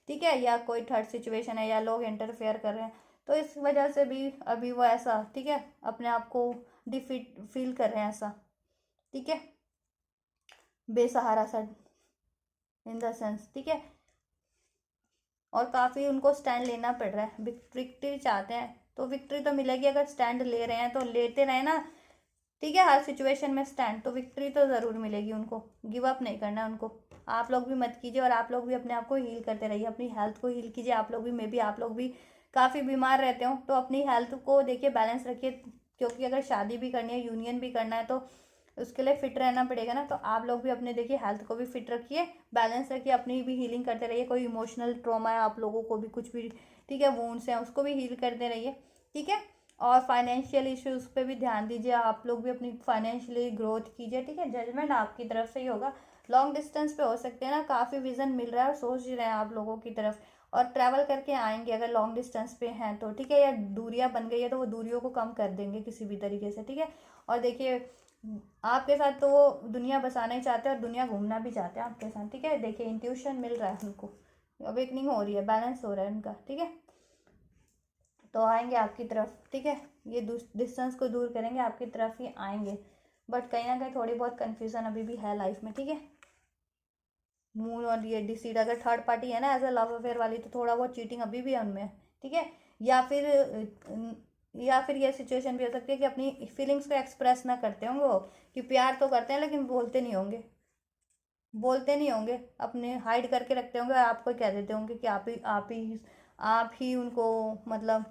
ठीक है, या कोई थर्ड सिचुएशन है, या लोग इंटरफेयर कर रहे हैं, तो इस वजह से भी अभी वो ऐसा, ठीक है, अपने आप को डिफीट फील कर रहे हैं ऐसा, ठीक है, बेसहारा सा इन द सेंस, ठीक है। और काफ़ी उनको स्टैंड लेना पड़ रहा है, विक्ट्री चाहते हैं तो विक्ट्री तो मिलेगी, अगर स्टैंड ले रहे हैं तो लेते रहे ना, ठीक है, हर सिचुएशन में स्टैंड, तो विक्ट्री तो ज़रूर मिलेगी उनको, गिव अप नहीं करना है उनको। आप लोग भी मत कीजिए, और आप लोग भी अपने आप को हील करते रहिए, अपनी हेल्थ को हील कीजिए। आप लोग भी, मे बी आप लोग भी काफ़ी बीमार रहते हो, तो अपनी हेल्थ को देखिए, बैलेंस रखिए, क्योंकि अगर शादी भी करनी है, यूनियन भी करना है, तो उसके लिए फिट रहना पड़ेगा ना। तो आप लोग भी अपने देखिए हेल्थ को भी फिट रखिए, बैलेंस रखिए, अपनी भी हीलिंग करते रहिए। कोई इमोशनल ट्रॉमा है आप लोगों को भी, कुछ भी, ठीक है, वुंड्स हैं, उसको भी हील करते रहिए, ठीक है। और फाइनेंशियल इश्यूज पे भी ध्यान दीजिए, आप लोग भी अपनी फाइनेंशियली ग्रोथ कीजिए, ठीक है। जजमेंट आपकी तरफ से ही होगा, लॉन्ग डिस्टेंस पे हो सकते हैं ना, काफ़ी विजन मिल रहा है और सोच रहे हैं आप लोगों की तरफ, और ट्रैवल करके आएंगे अगर लॉन्ग डिस्टेंस पे हैं तो, ठीक है। या दूरियां बन गई है तो वो दूरियों को कम कर देंगे किसी भी तरीके से, ठीक है। और देखिए आपके साथ तो वो दुनिया बसाना ही चाहते हैं, और दुनिया घूमना भी चाहते हैं आपके साथ, ठीक है। देखिए इंट्यूशन मिल रहा है उनको, अवेकनिंग हो रही है, बैलेंस हो रहा है उनका, ठीक है। तो आएंगे आपकी तरफ, ठीक है, ये डिस्टेंस को दूर करेंगे, आपकी तरफ ही आएंगे। बट कहीं ना कहीं थोड़ी बहुत कन्फ्यूज़न अभी भी है लाइफ में, ठीक है। मून और ये डिसीड, अगर थर्ड पार्टी है ना एज अ लव अफेयर वाली, तो थोड़ा बहुत चीटिंग अभी भी है उनमें, ठीक है। या फिर या फिर ये सिचुएशन भी हो सकती है कि अपनी फीलिंग्स को एक्सप्रेस ना करते होंगे वो, कि प्यार तो करते हैं लेकिन बोलते नहीं होंगे, अपने हाइड करके रखते होंगे, और आपको कह देते होंगे कि आप ही उनको, मतलब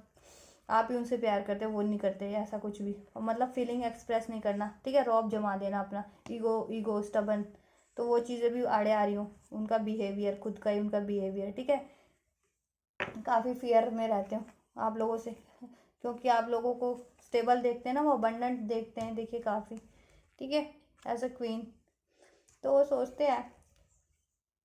आप ही उनसे प्यार करते हो, वो नहीं करते, ऐसा कुछ भी, और मतलब फीलिंग एक्सप्रेस नहीं करना, ठीक है, रौब जमा देना अपना, ईगो स्टबन, तो वो चीज़ें भी आड़े आ रही हूँ, उनका बिहेवियर, खुद का ही उनका बिहेवियर, ठीक है। काफ़ी फियर में रहते हो आप लोगों से, क्योंकि आप लोगों को स्टेबल देखते हैं ना, वो अबंडेंट देखते हैं, देखिए काफ़ी, ठीक है, एज अ क्वीन। तो वो सोचते हैं,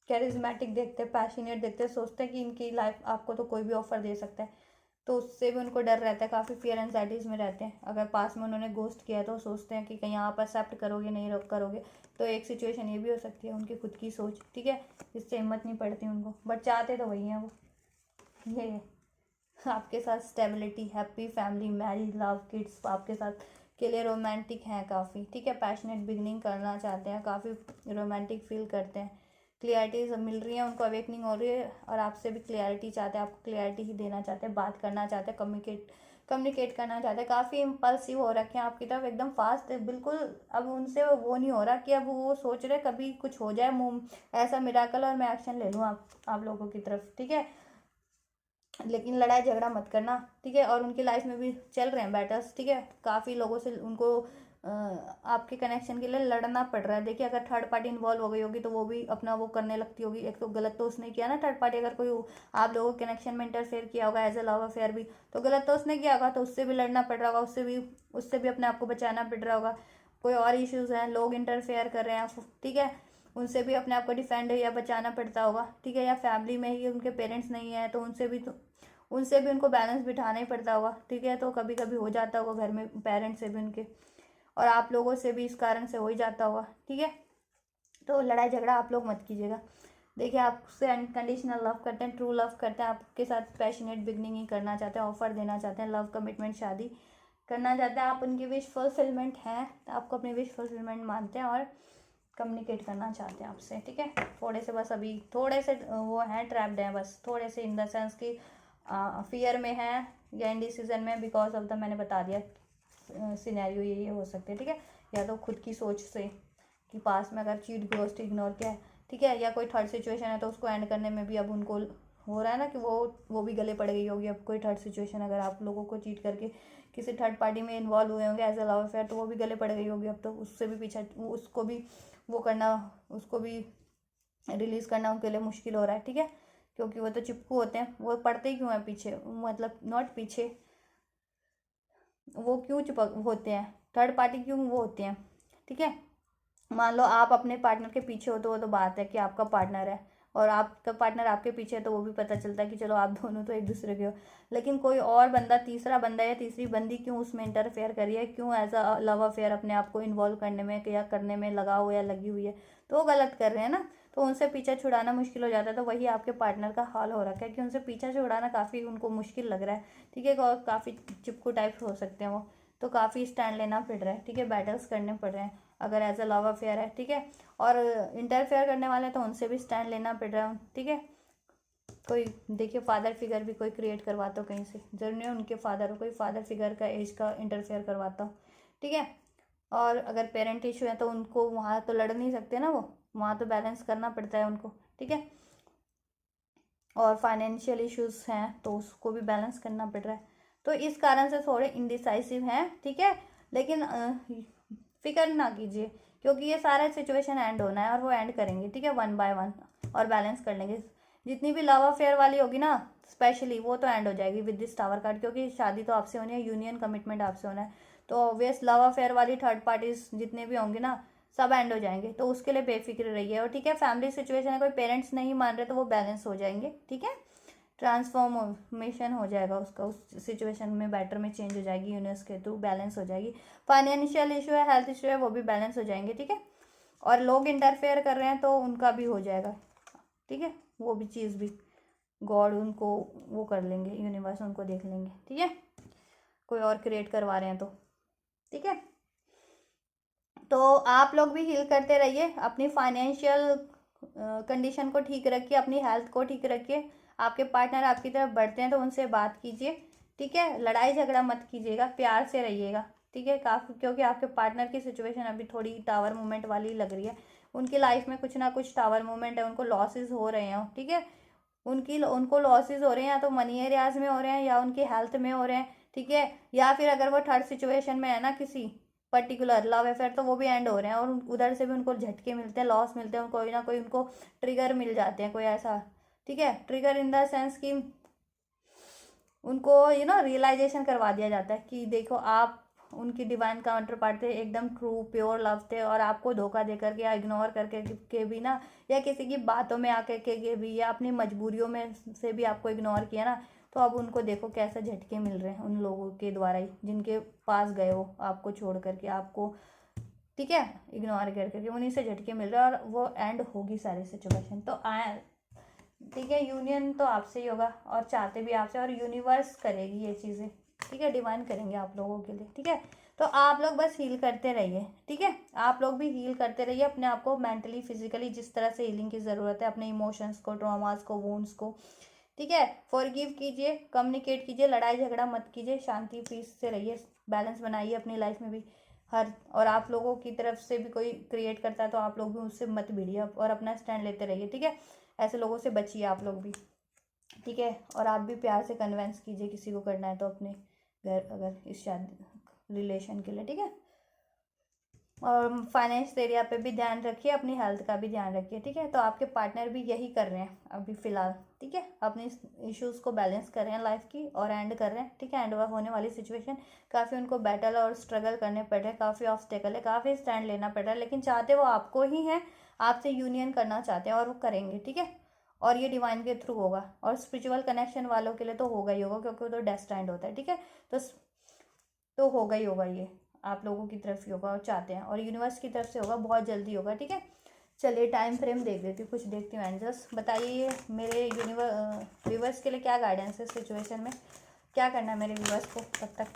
कैरिज्मेटिक देखते हैं, पैशनेट देखते हैं, सोचते हैं कि इनकी लाइफ आपको तो कोई भी ऑफर दे सकता है, तो उससे भी उनको डर रहता है, काफ़ी फियर एंजाइटीज़ में रहते हैं। अगर पास में उन्होंने गोस्ट किया है तो सोचते हैं कि कहीं आप एक्सेप्ट करोगे नहीं करोगे, तो एक सिचुएशन ये भी हो सकती है, उनकी खुद की सोच, ठीक है, जिससे हिम्मत नहीं पड़ती उनको, बट चाहते तो वही हैं वो, ये आपके साथ stability, happy family, marriage, love, kids आपके साथ के लिए रोमांटिक हैं काफ़ी, ठीक है, पैशनेट बिगनिंग करना चाहते हैं, काफ़ी रोमांटिक फील करते हैं, क्लियरिटी सब मिल रही है उनको, अवेकनिंग हो रही है, और आपसे भी क्लियरिटी चाहते हैं, आपको क्लियरिटी ही देना चाहते हैं, बात करना चाहते हैं, कम्युनिकेट करना चाहते हैं, काफ़ी इम्पल्सिव हो रखे हैं आपकी तरफ, एकदम फास्ट बिल्कुल। अब उनसे वो नहीं हो रहा कि अब वो सोच रहे कभी कुछ हो जाए, मुंह ऐसा मिराकल और मैं एक्शन ले लूँ आप लोगों की तरफ, ठीक है। लेकिन लड़ाई झगड़ा मत करना, ठीक है। और उनकी लाइफ में भी चल रहे हैं बैटल्स, ठीक है, काफ़ी लोगों से उनको आपके कनेक्शन के लिए लड़ना पड़ रहा है। देखिए अगर थर्ड पार्टी इन्वॉल्व हो गई होगी तो वो भी अपना वो करने लगती होगी, एक तो गलत तो उसने किया ना थर्ड पार्टी, अगर कोई आप लोगों के कनेक्शन में इंटरफेयर किया होगा एज अ लव अफेयर भी, तो गलत तो उसने किया होगा, तो उससे भी लड़ना पड़ रहा होगा, उससे भी अपने आप को बचाना पड़ रहा होगा। कोई और इश्यूज हैं, लोग इंटरफेयर कर रहे हैं, ठीक है, उनसे भी अपने आप को डिफेंड या बचाना पड़ता होगा, ठीक है, या फैमिली में ही उनके पेरेंट्स नहीं है तो उनसे भी उनको बैलेंस बिठाना ही पड़ता होगा, ठीक है, तो कभी कभी हो जाता होगा घर में पेरेंट्स से भी उनके, और आप लोगों से भी इस कारण से हो ही जाता होगा, ठीक है। तो लड़ाई झगड़ा आप लोग मत कीजिएगा। देखिए, आपसे अनकंडीशनल लव करते हैं, ट्रू लव करते हैं, आपके साथ पैशनेट बिगनिंग ही करना चाहते हैं, ऑफर देना चाहते हैं, लव कमिटमेंट शादी करना चाहते हैं, आप उनकी विश फुलफिलमेंट हैं, तो आपको अपनी विश फुलफिलमेंट मानते हैं और कम्युनिकेट करना चाहते हैं आपसे, ठीक है। थोड़े से बस अभी थोड़े से वो हैं, ट्रैप्ड हैं बस थोड़े से, इन द सेंस की फियर में है या इंडिसीजन में, बिकॉज ऑफ द मैंने बता दिया सिनेरियो ये हो सकते हैं, ठीक है, या तो खुद की सोच से कि पास में अगर चीट घोस्ट इग्नोर किया है, ठीक है, या कोई थर्ड सिचुएशन है तो उसको एंड करने में भी अब उनको हो रहा है ना कि वो भी गले पड़ गई होगी। अब कोई थर्ड सिचुएशन अगर आप लोगों को चीट करके किसी थर्ड पार्टी में इन्वॉल्व हुए होंगे एज अ लव अफेयर, तो वो भी गले पड़ गई होगी अब, तो उससे भी पीछा उसको भी वो करना, उसको भी रिलीज़ करना उनके लिए मुश्किल हो रहा है, ठीक है, क्योंकि वो तो चिपकू होते हैं, वो पड़ते ही क्यों हैं पीछे, मतलब नॉट पीछे, वो क्यों चिपक होते हैं, थर्ड पार्टी क्यों वो होते हैं, ठीक है। मान लो आप अपने पार्टनर के पीछे हो तो वो तो बात है कि आपका पार्टनर है, और आपका पार्टनर आपके पीछे है तो वो भी पता चलता है कि चलो आप दोनों तो एक दूसरे के हो, लेकिन कोई और बंदा, तीसरा बंदा या तीसरी बंदी क्यों उसमें इंटरफेयर करी है, क्यों एज अ लव अफेयर अपने आप को इन्वॉल्व करने में या करने में लगा हुआ या लगी हुई है, तो वो गलत कर रहे हैं ना, तो उनसे पीछा छुड़ाना मुश्किल हो जाता है। तो वही आपके पार्टनर का हाल हो रखा है कि उनसे पीछा छुड़ाना काफ़ी उनको मुश्किल लग रहा है, ठीक है, और काफ़ी चिपकू टाइप हो सकते हैं वो, तो काफ़ी स्टैंड लेना पड़ रहा है, ठीक है, बैटल्स करने पड़ रहे हैं अगर एज अ लव अफेयर है, ठीक है, और इंटरफेयर करने वाले तो उनसे भी स्टैंड लेना पड़ रहा है, ठीक है। कोई देखिए फादर फिगर भी कोई क्रिएट करवाता हो कहीं से, जरूर नहीं उनके फादर हो, कोई फादर फिगर का एज का इंटरफेयर करवाता हो, ठीक है, और अगर पेरेंट इशू है तो उनको वहाँ तो लड़ नहीं सकते ना, वो वहाँ तो बैलेंस करना पड़ता है उनको, ठीक है, और फाइनेंशियल इश्यूज हैं तो उसको भी बैलेंस करना पड़ रहा है, तो इस कारण से थोड़े इनडिसाइसिव हैं, ठीक है, लेकिन फिक्र ना कीजिए क्योंकि ये सारा सिचुएशन एंड होना है और वो एंड करेंगे, ठीक है, 1 बाय 1 और बैलेंस कर लेंगे। जितनी भी लव अफेयर वाली होगी ना स्पेशली, वो तो एंड हो जाएगी विद दिस टावर कार्ड, क्योंकि शादी तो आपसे होनी है, यूनियन कमिटमेंट आपसे होना है, तो ऑब्वियस लव अफेयर वाली थर्ड पार्टीज जितने भी होंगे ना सब एंड हो जाएंगे, तो उसके लिए बेफिक्र रहिए, और ठीक है, फैमिली सिचुएशन है, कोई पेरेंट्स नहीं मान रहे तो वो बैलेंस हो जाएंगे, ठीक है, ट्रांसफॉर्मेशन हो जाएगा उसका, उस सिचुएशन में बेटर में चेंज हो जाएगी, यूनिवर्स के थ्रू बैलेंस हो जाएगी। फाइनेंशियल इशू है, हेल्थ इशू है, वो भी बैलेंस हो जाएंगे, ठीक है, और लोग इंटरफेयर कर रहे हैं तो उनका भी हो जाएगा, ठीक है, वो भी चीज़ भी गॉड उनको वो कर लेंगे, यूनिवर्स उनको देख लेंगे, ठीक है, कोई और क्रिएट करवा रहे हैं तो, ठीक है। तो आप लोग भी हील करते रहिए, अपनी फाइनेंशियल कंडीशन को ठीक रखिए, अपनी हेल्थ को ठीक रखिए, आपके पार्टनर आपकी तरफ बढ़ते हैं तो उनसे बात कीजिए, ठीक है, लड़ाई झगड़ा मत कीजिएगा, प्यार से रहिएगा, ठीक है, काफ़ी, क्योंकि आपके पार्टनर की सिचुएशन अभी थोड़ी टावर मूवमेंट वाली लग रही है, उनकी लाइफ में कुछ ना कुछ टावर मूवमेंट है, उनको लॉसेज हो रहे हैं, ठीक है, उनको लॉसेज हो रहे हैं, या तो मनी एरियाज में हो रहे हैं या उनकी हेल्थ में हो रहे हैं, ठीक है, या फिर अगर वो थर्ड सिचुएशन में है ना किसी पर्टिकुलर लव अफेयर, तो वो भी एंड हो रहे हैं, और उधर से भी उनको झटके मिलते हैं, लॉस मिलते हैं, कोई ना कोई उनको ट्रिगर मिल जाते हैं, कोई ऐसा, ठीक है, ट्रिगर इन द सेंस कि उनको रियलाइजेशन करवा दिया जाता है कि देखो आप उनकी डिवाइन काउंटर पार्ट थे, एकदम ट्रू प्योर लव थे, और आपको धोखा दे करके या इग्नोर करके के भी ना, या किसी की बातों में आके के भी, या अपनी मजबूरियों में से भी आपको इग्नोर किया ना, तो अब उनको देखो कैसे झटके मिल रहे हैं उन लोगों के द्वारा ही जिनके पास गए हो आपको छोड़ करके, आपको, ठीक है, इग्नोर कर करके उन्हीं से झटके मिल रहे हैं, और वो एंड होगी सारी सिचुएशन, तो आए, ठीक है, यूनियन तो आपसे ही होगा और चाहते भी आपसे, और यूनिवर्स करेगी ये चीज़ें, ठीक है, डिवाइन करेंगे आप लोगों के लिए, ठीक है, तो आप लोग बस हील करते रहिए, ठीक है, आप लोग भी हील करते रहिए अपने आप को, मेंटली फिजिकली जिस तरह से हीलिंग की ज़रूरत है, अपने इमोशंस को, ट्रॉमास को, वुंड्स को, ठीक है, फॉरगिव कीजिए, कम्युनिकेट कीजिए, लड़ाई झगड़ा मत कीजिए, शांति पीस से रहिए, बैलेंस बनाइए अपनी लाइफ में भी हर, और आप लोगों की तरफ से भी कोई क्रिएट करता है तो आप लोग भी उससे मत भिड़िए और अपना स्टैंड लेते रहिए, ठीक है, ऐसे लोगों से बचिए आप लोग भी, ठीक है, और आप भी प्यार से कन्वेंस कीजिए किसी को करना है तो अपने घर, अगर इस शादी रिलेशन के लिए, ठीक है। और फाइनेंस एरिया पे भी ध्यान रखिए, अपनी हेल्थ का भी ध्यान रखिए, ठीक है। तो आपके पार्टनर भी यही कर रहे हैं अभी फ़िलहाल, ठीक है, अपने इश्यूज़ को बैलेंस कर रहे हैं लाइफ की और एंड कर रहे हैं, ठीक है। एंड होने वाली सिचुएशन काफ़ी उनको बैटल और स्ट्रगल करने पड़ रहे हैं, काफ़ी ऑब्स्टेकल है, काफ़ी स्टैंड लेना पड़ रहा है, लेकिन चाहते वो आपको ही हैं, आपसे यूनियन करना चाहते हैं और वो करेंगे, ठीक है। और ये डिवाइन के थ्रू होगा, और स्पिरिचुअल कनेक्शन वालों के लिए तो होगा ही होगा, क्योंकि वो तो डेस्टाइंड होता है, ठीक है। तो होगा ही होगा, ये आप लोगों की तरफ ही होगा और चाहते हैं, और यूनिवर्स की तरफ से होगा, बहुत जल्दी होगा, ठीक है। चलिए टाइम फ्रेम देख लेती हूँ, कुछ देखती हूँ एंजल्स, बताइए मेरे व्यूवर्स के लिए क्या गाइडेंस है सिचुएशन में, क्या करना है मेरे व्यूवर्स को तब तक।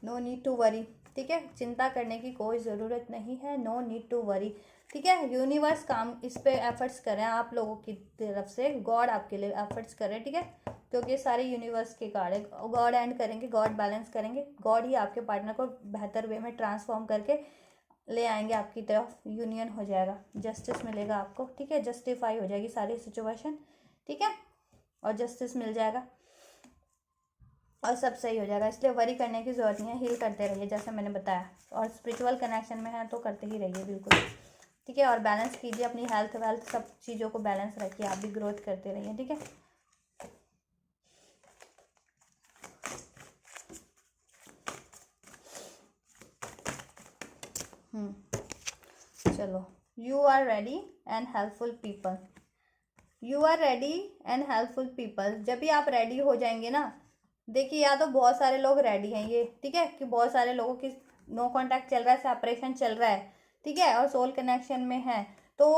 नो नीड टू वरी, ठीक है, चिंता करने की कोई ज़रूरत नहीं है, नो नीड टू वरी, ठीक है। यूनिवर्स काम इस पे एफर्ट्स कर रहे हैं आप लोगों की तरफ से, गॉड आपके लिए एफर्ट्स कर रहे हैं, ठीक है, क्योंकि ये सारे यूनिवर्स के कार्ड है। गॉड एंड करेंगे, गॉड बैलेंस करेंगे, गॉड ही आपके पार्टनर को बेहतर वे में ट्रांसफॉर्म करके ले आएंगे आपकी तरफ, यूनियन हो जाएगा, जस्टिस मिलेगा आपको, ठीक है, जस्टिफाई हो जाएगी सारी सिचुएशन, ठीक है, और जस्टिस मिल जाएगा और सब सही हो जाएगा। इसलिए वरी करने की ज़रूरत नहीं है, हील करते रहिए जैसे मैंने बताया, और स्पिरिचुअल कनेक्शन में है तो करते ही रहिए बिल्कुल, ठीक है। और बैलेंस कीजिए अपनी हेल्थ वेल्थ सब चीज़ों को बैलेंस रखिए, आप भी ग्रोथ करते रहिए, ठीक है। चलो, you are ready and helpful people, you are ready and helpful people. जब भी आप रेडी हो जाएंगे ना, देखिए या तो बहुत सारे लोग रेडी हैं ये, ठीक है, कि बहुत सारे लोगों की नो कांटेक्ट चल रहा है, सेपरेशन चल रहा है, ठीक है, और सोल कनेक्शन में है, तो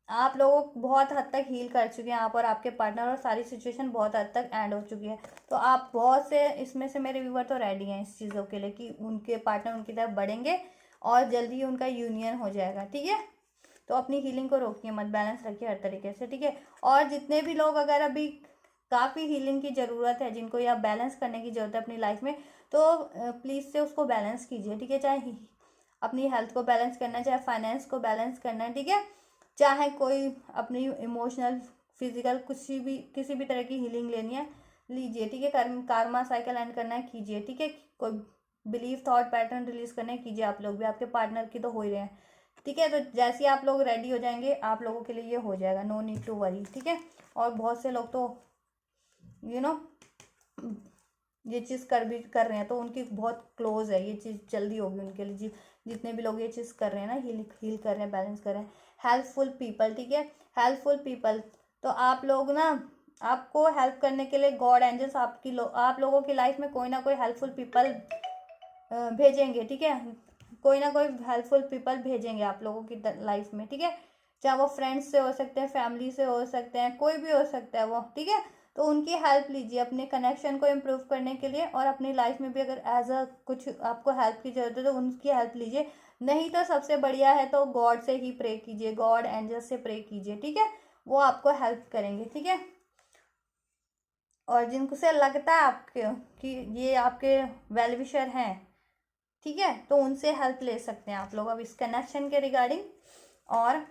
आप लोगों बहुत हद तक हील कर चुके हैं आप और आपके पार्टनर, और सारी सिचुएशन बहुत हद तक एंड हो चुकी है। तो आप बहुत से इसमें से मेरे व्यूवर तो रेडी हैं इस चीज़ों के लिए कि उनके पार्टनर उनकी तरफ बढ़ेंगे और जल्दी ही उनका यूनियन हो जाएगा, ठीक है। तो अपनी हीलिंग को रोकिए मत, बैलेंस रखिए हर तरीके से, ठीक है। और जितने भी लोग अगर अभी काफ़ी हीलिंग की ज़रूरत है, जिनको या बैलेंस करने की ज़रूरत है अपनी लाइफ में, तो प्लीज़ से उसको बैलेंस कीजिए, ठीक है। चाहे अपनी हेल्थ को बैलेंस करना है, चाहे फाइनेंस को बैलेंस करना है, ठीक है, चाहे कोई अपनी इमोशनल फिजिकल किसी भी तरह की हीलिंग लेनी है लीजिए, ठीक है। कार्मा साइकिल एंड करना है कीजिए, ठीक है। कोई बिलीव थॉट पैटर्न रिलीज करना है कीजिए, आप लोग भी, आपके पार्टनर की तो हो ही रहे हैं, ठीक है। तो जैसे ही आप लोग रेडी हो जाएंगे, आप लोगों के लिए ये हो जाएगा, नो नीड टू वरी, ठीक है। और बहुत से लोग तो ये चीज़ कर रहे हैं, तो उनकी बहुत क्लोज है, ये चीज़ जल्दी होगी उनके लिए, जितने भी लोग ये चीज़ कर रहे हैं ना, हील कर रहे हैं, बैलेंस कर रहे हैं, हेल्पफुल पीपल, ठीक है, हेल्पफुल पीपल। तो आप लोग ना, आपको हेल्प करने के लिए गॉड एंजल्स आप लोगों की लाइफ में कोई ना कोई हेल्पफुल पीपल भेजेंगे, ठीक है, कोई ना कोई हेल्पफुल पीपल भेजेंगे आप लोगों की लाइफ में, ठीक है। चाहे वो फ्रेंड्स से हो सकते हैं, फैमिली से हो सकते हैं, कोई भी हो सकता है वो, ठीक है। तो उनकी हेल्प लीजिए अपने कनेक्शन को इम्प्रूव करने के लिए, और अपनी लाइफ में भी अगर एज अ कुछ आपको हेल्प की जरूरत है तो उनकी हेल्प लीजिए, नहीं तो सबसे बढ़िया है तो गॉड से ही प्रे कीजिए, गॉड एंजल से प्रे कीजिए, ठीक है, वो आपको हेल्प करेंगे, ठीक है। और जिनको से लगता है आपके कि ये आपके वेल विशर हैं, ठीक है, तो उनसे हेल्प ले सकते हैं आप लोग अब इस कनेक्शन के रिगार्डिंग और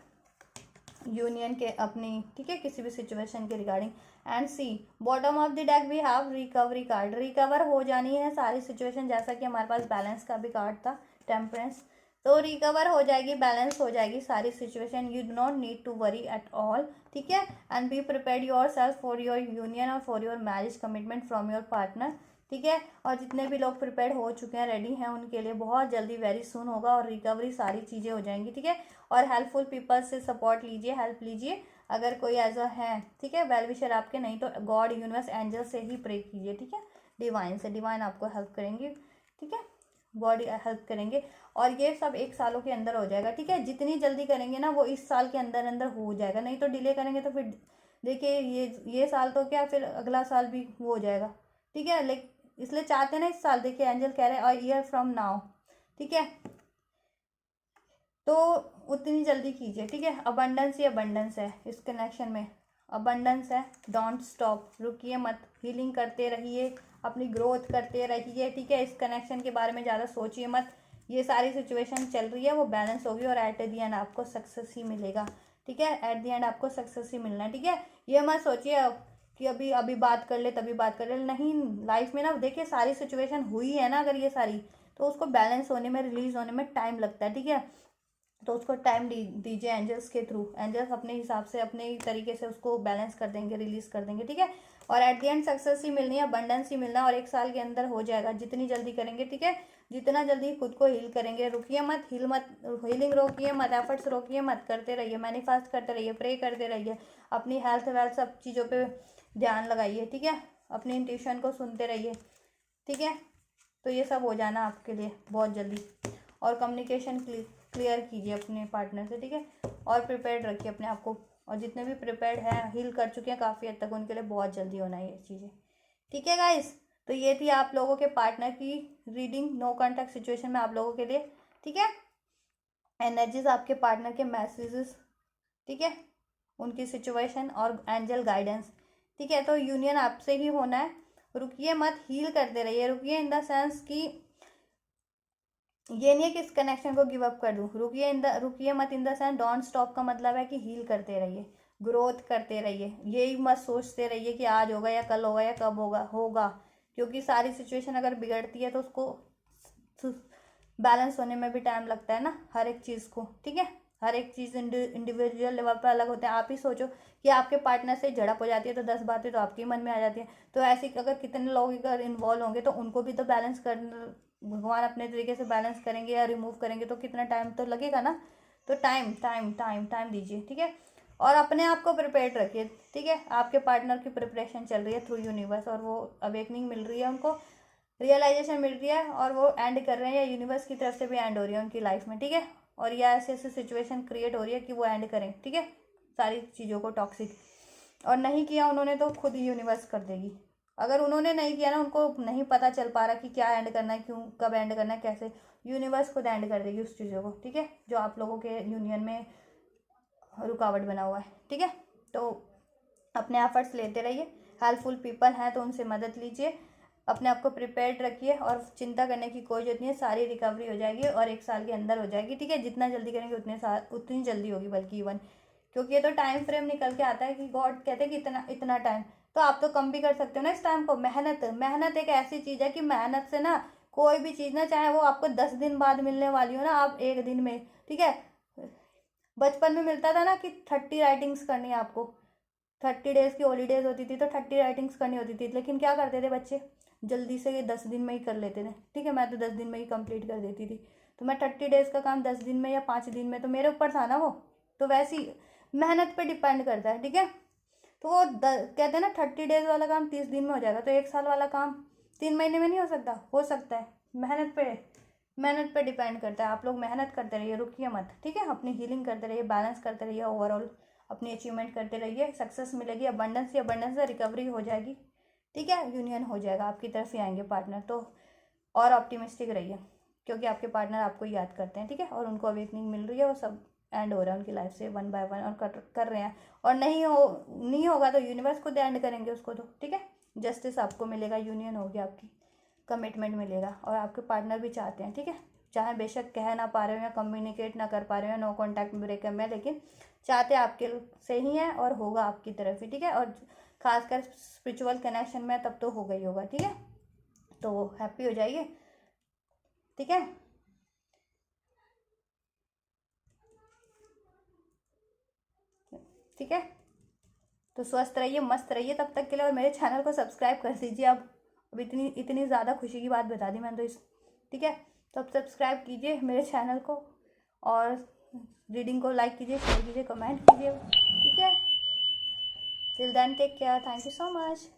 यूनियन के अपनी, ठीक है, किसी भी सिचुएशन के regarding. And see bottom of the deck we have recovery card, recover हो जानी है सारी सिचुएशन, जैसा कि हमारे पास बैलेंस का भी कार्ड था, टेम्परेंस, तो रिकवर हो जाएगी, बैलेंस हो जाएगी सारी situation, you do not need to worry at all, ठीक है। And be prepare yourself for your union और for your marriage commitment from your partner, ठीक है। और जितने भी लोग प्रिपेयर हो चुके हैं, रेडी हैं, उनके लिए बहुत जल्दी वेरी सुन होगा और रिकवरी सारी चीज़ें हो जाएंगी, ठीक है। और हेल्पफुल पीपल से सपोर्ट लीजिए, हेल्प लीजिए, अगर कोई एज अ है, ठीक है, वेल विशर आपके, नहीं तो गॉड यूनिवर्स एंजल से ही प्रे कीजिए, ठीक है, डिवाइन से, डिवाइन आपको हेल्प करेंगे, ठीक है, गॉड हेल्प करेंगे। और ये सब 1 सालों के अंदर हो जाएगा, ठीक है, जितनी जल्दी करेंगे ना वो इस साल के अंदर अंदर हो जाएगा, नहीं तो डिले करेंगे तो फिर देखिए ये साल तो क्या, फिर अगला साल भी वो हो जाएगा, ठीक है। लेकिन इसलिए चाहते हैं ना इस साल, देखिए एंजल कह रहे हैं और ईयर फ्रॉम नाउ, ठीक है, तो उतनी जल्दी कीजिए, ठीक है। अबंडेंस ही अबंडेंस है इस कनेक्शन में, अबंडेंस है, डोंट स्टॉप, रुकिए मत, हीलिंग करते रहिए, अपनी ग्रोथ करते रहिए, ठीक है। इस कनेक्शन के बारे में ज़्यादा सोचिए मत, ये सारी सिचुएशन चल रही है वो बैलेंस होगी और एट द एंड आपको सक्सेस ही मिलेगा, ठीक है, एट द एंड आपको सक्सेस ही मिलना है, ठीक है। ये मत सोचिए कि अभी अभी बात कर ले तभी बात कर ले, नहीं, लाइफ में ना देखिए सारी सिचुएशन हुई है ना, अगर ये सारी तो उसको बैलेंस होने में, रिलीज होने में टाइम लगता है, ठीक है। तो उसको टाइम दीजिए एंजल्स के थ्रू। एंजल्स अपने हिसाब से, अपने तरीके से उसको बैलेंस कर देंगे, रिलीज कर देंगे, ठीक है। और एट द एंड सक्सेस ही मिलनी है, अबंडेंस ही मिलना, और 1 साल के अंदर हो जाएगा, जितनी जल्दी करेंगे, ठीक है। जितना जल्दी खुद को हील करेंगे, रुकिए मत, हीलिंग रोकिए मत, एफर्ट्स रोकिए मत, करते रहिए, मैनिफेस्ट करते रहिए, प्रे करते रहिए, अपनी हेल्थ वेल्थ सब चीज़ों पे ध्यान लगाइए, ठीक है। अपनी इंट्यूशन को सुनते रहिए, ठीक है। तो ये सब हो जाना आपके लिए बहुत जल्दी। और कम्युनिकेशन क्लियर कीजिए अपने पार्टनर से, ठीक है। और प्रिपेयर्ड रखिए अपने आप को, और जितने भी प्रिपेयर्ड हैं, हील कर चुके हैं काफ़ी हद तक, उनके लिए बहुत जल्दी होना है ये चीज़ें, ठीक है गाइस। तो ये थी आप लोगों के पार्टनर की रीडिंग, नो कॉन्टैक्ट सिचुएशन में आप लोगों के लिए, ठीक है। एनर्जीज, आपके पार्टनर के मैसेजेस, ठीक है, उनकी सिचुएशन और एंजल गाइडेंस, ठीक है। तो यूनियन आपसे ही होना है, रुकिए मत, हील करते रहिए। रुकिए इन द सेंस कि ये नहीं है कि इस कनेक्शन को गिव अप कर दूं, रुकिए मत इन द सेंस डोंट स्टॉप का मतलब है कि हील करते रहिए, ग्रोथ करते रहिए। यही मत सोचते रहिए कि आज होगा या कल होगा या कब होगा, क्योंकि सारी सिचुएशन अगर बिगड़ती है तो उसको बैलेंस होने में भी टाइम लगता है ना, हर एक चीज़ को, ठीक है। हर एक चीज़ इंडिविजुअल लेवल पर अलग होते हैं। आप ही सोचो कि आपके पार्टनर से झड़प हो जाती है तो 10 बातें तो आपके मन में आ जाती हैं। तो ऐसे अगर कितने लोग अगर इन्वॉल्व होंगे तो उनको भी तो बैलेंस कर, भगवान अपने तरीके से बैलेंस करेंगे या रिमूव करेंगे, तो कितना टाइम तो लगेगा ना। तो टाइम टाइम टाइम टाइम दीजिए, ठीक है। और अपने आप को प्रिपेयर्ड रखिए, ठीक है। आपके पार्टनर की प्रिपरेशन चल रही है थ्रू यूनिवर्स, और वो अवेकनिंग मिल रही है उनको, रियलाइजेशन मिल रही है, और वो एंड कर रहे हैं, या यूनिवर्स की तरफ से भी एंड हो रही है उनकी लाइफ में, ठीक है। और यह ऐसे ऐसे सिचुएशन क्रिएट हो रही है कि वो एंड करें, ठीक है, सारी चीज़ों को टॉक्सिक। और नहीं किया उन्होंने तो खुद ही यूनिवर्स कर देगी। अगर उन्होंने नहीं किया ना, उनको नहीं पता चल पा रहा कि क्या एंड करना है, क्यों, कब एंड करना है, कैसे, यूनिवर्स खुद एंड कर देगी उस चीज़ों को, ठीक है, जो आप लोगों के यूनियन में रुकावट बना हुआ है, ठीक है। तो अपने एफर्ट्स लेते रहिए, हेल्पफुल पीपल हैं तो उनसे मदद लीजिए, अपने आप को प्रिपेयर्ड रखिए, और चिंता करने की कोई जरूरत नहीं है, सारी रिकवरी हो जाएगी और 1 साल के अंदर हो जाएगी, ठीक है। जितना जल्दी करेंगे उतनी जल्दी होगी, बल्कि इवन, क्योंकि ये तो टाइम फ्रेम निकल के आता है कि गॉड कहते हैं कि इतना इतना टाइम, तो आप तो कम भी कर सकते हो ना इस टाइम को। मेहनत एक ऐसी चीज़ है कि मेहनत से ना कोई भी चीज़ ना, चाहे वो आपको 10 दिन बाद मिलने वाली हो ना, आप 1 दिन में, ठीक है। बचपन में मिलता था ना कि 30 राइटिंग्स करनी है आपको, 30 डेज की हॉलीडेज होती थी तो 30 राइटिंग्स करनी होती थी, लेकिन क्या करते थे बच्चे, जल्दी से ये 10 दिन में ही कर लेते थे, ठीक है। मैं तो 10 दिन में ही कंप्लीट कर देती थी, तो मैं 30 डेज का काम 10 दिन में या 5 दिन में, तो मेरे ऊपर था ना वो। तो वैसी मेहनत पे डिपेंड करता है, ठीक है। तो वो कहते हैं ना 30 डेज वाला काम 30 दिन में हो जाएगा, तो 1 साल वाला काम 3 महीने में नहीं हो सकता है। मेहनत पे डिपेंड करता है। आप लोग मेहनत करते रहिए, रुकिए मत, ठीक है। अपनी हीलिंग करते रहिए, बैलेंस करते रहिए, ओवरऑल अपनी अचीवमेंट करते रहिए, सक्सेस मिलेगी, अबंडेंस से रिकवरी हो जाएगी, ठीक है। यूनियन हो जाएगा, आपकी तरफ ही आएंगे पार्टनर। तो और ऑप्टिमिस्टिक रहिए, क्योंकि आपके पार्टनर आपको याद करते हैं, ठीक है, और उनको अवेकनिंग मिल रही है, वो सब एंड हो रहा है उनकी लाइफ से 1 बाय 1, और कर रहे हैं। और नहीं होगा तो यूनिवर्स खुद एंड करेंगे उसको, तो ठीक है। जस्टिस आपको मिलेगा, यूनियन होगी आपकी, कमिटमेंट मिलेगा, और आपके पार्टनर भी चाहते हैं, ठीक है। चाहे बेशक कह ना पा रहे हो या कम्युनिकेट ना कर पा रहे हो, नो कॉन्टैक्ट ब्रेकअप में, लेकिन चाहते आपके से ही है, और होगा आपकी तरफ ही, ठीक है। और खासकर स्पिरिचुअल कनेक्शन में तब तो होगा ही होगा, ठीक है। तो हैप्पी हो जाइए, ठीक है। ठीक है, तो स्वस्थ रहिए, मस्त रहिए तब तक के लिए, और मेरे चैनल को सब्सक्राइब कर दीजिए। अब इतनी ज़्यादा खुशी की बात बता दी मैंने तो ठीक है। तो अब सब्सक्राइब कीजिए मेरे चैनल को, और रीडिंग को लाइक कीजिए, शेयर कीजिए, कमेंट कीजिए, ठीक है। Till then take care, thank you so much.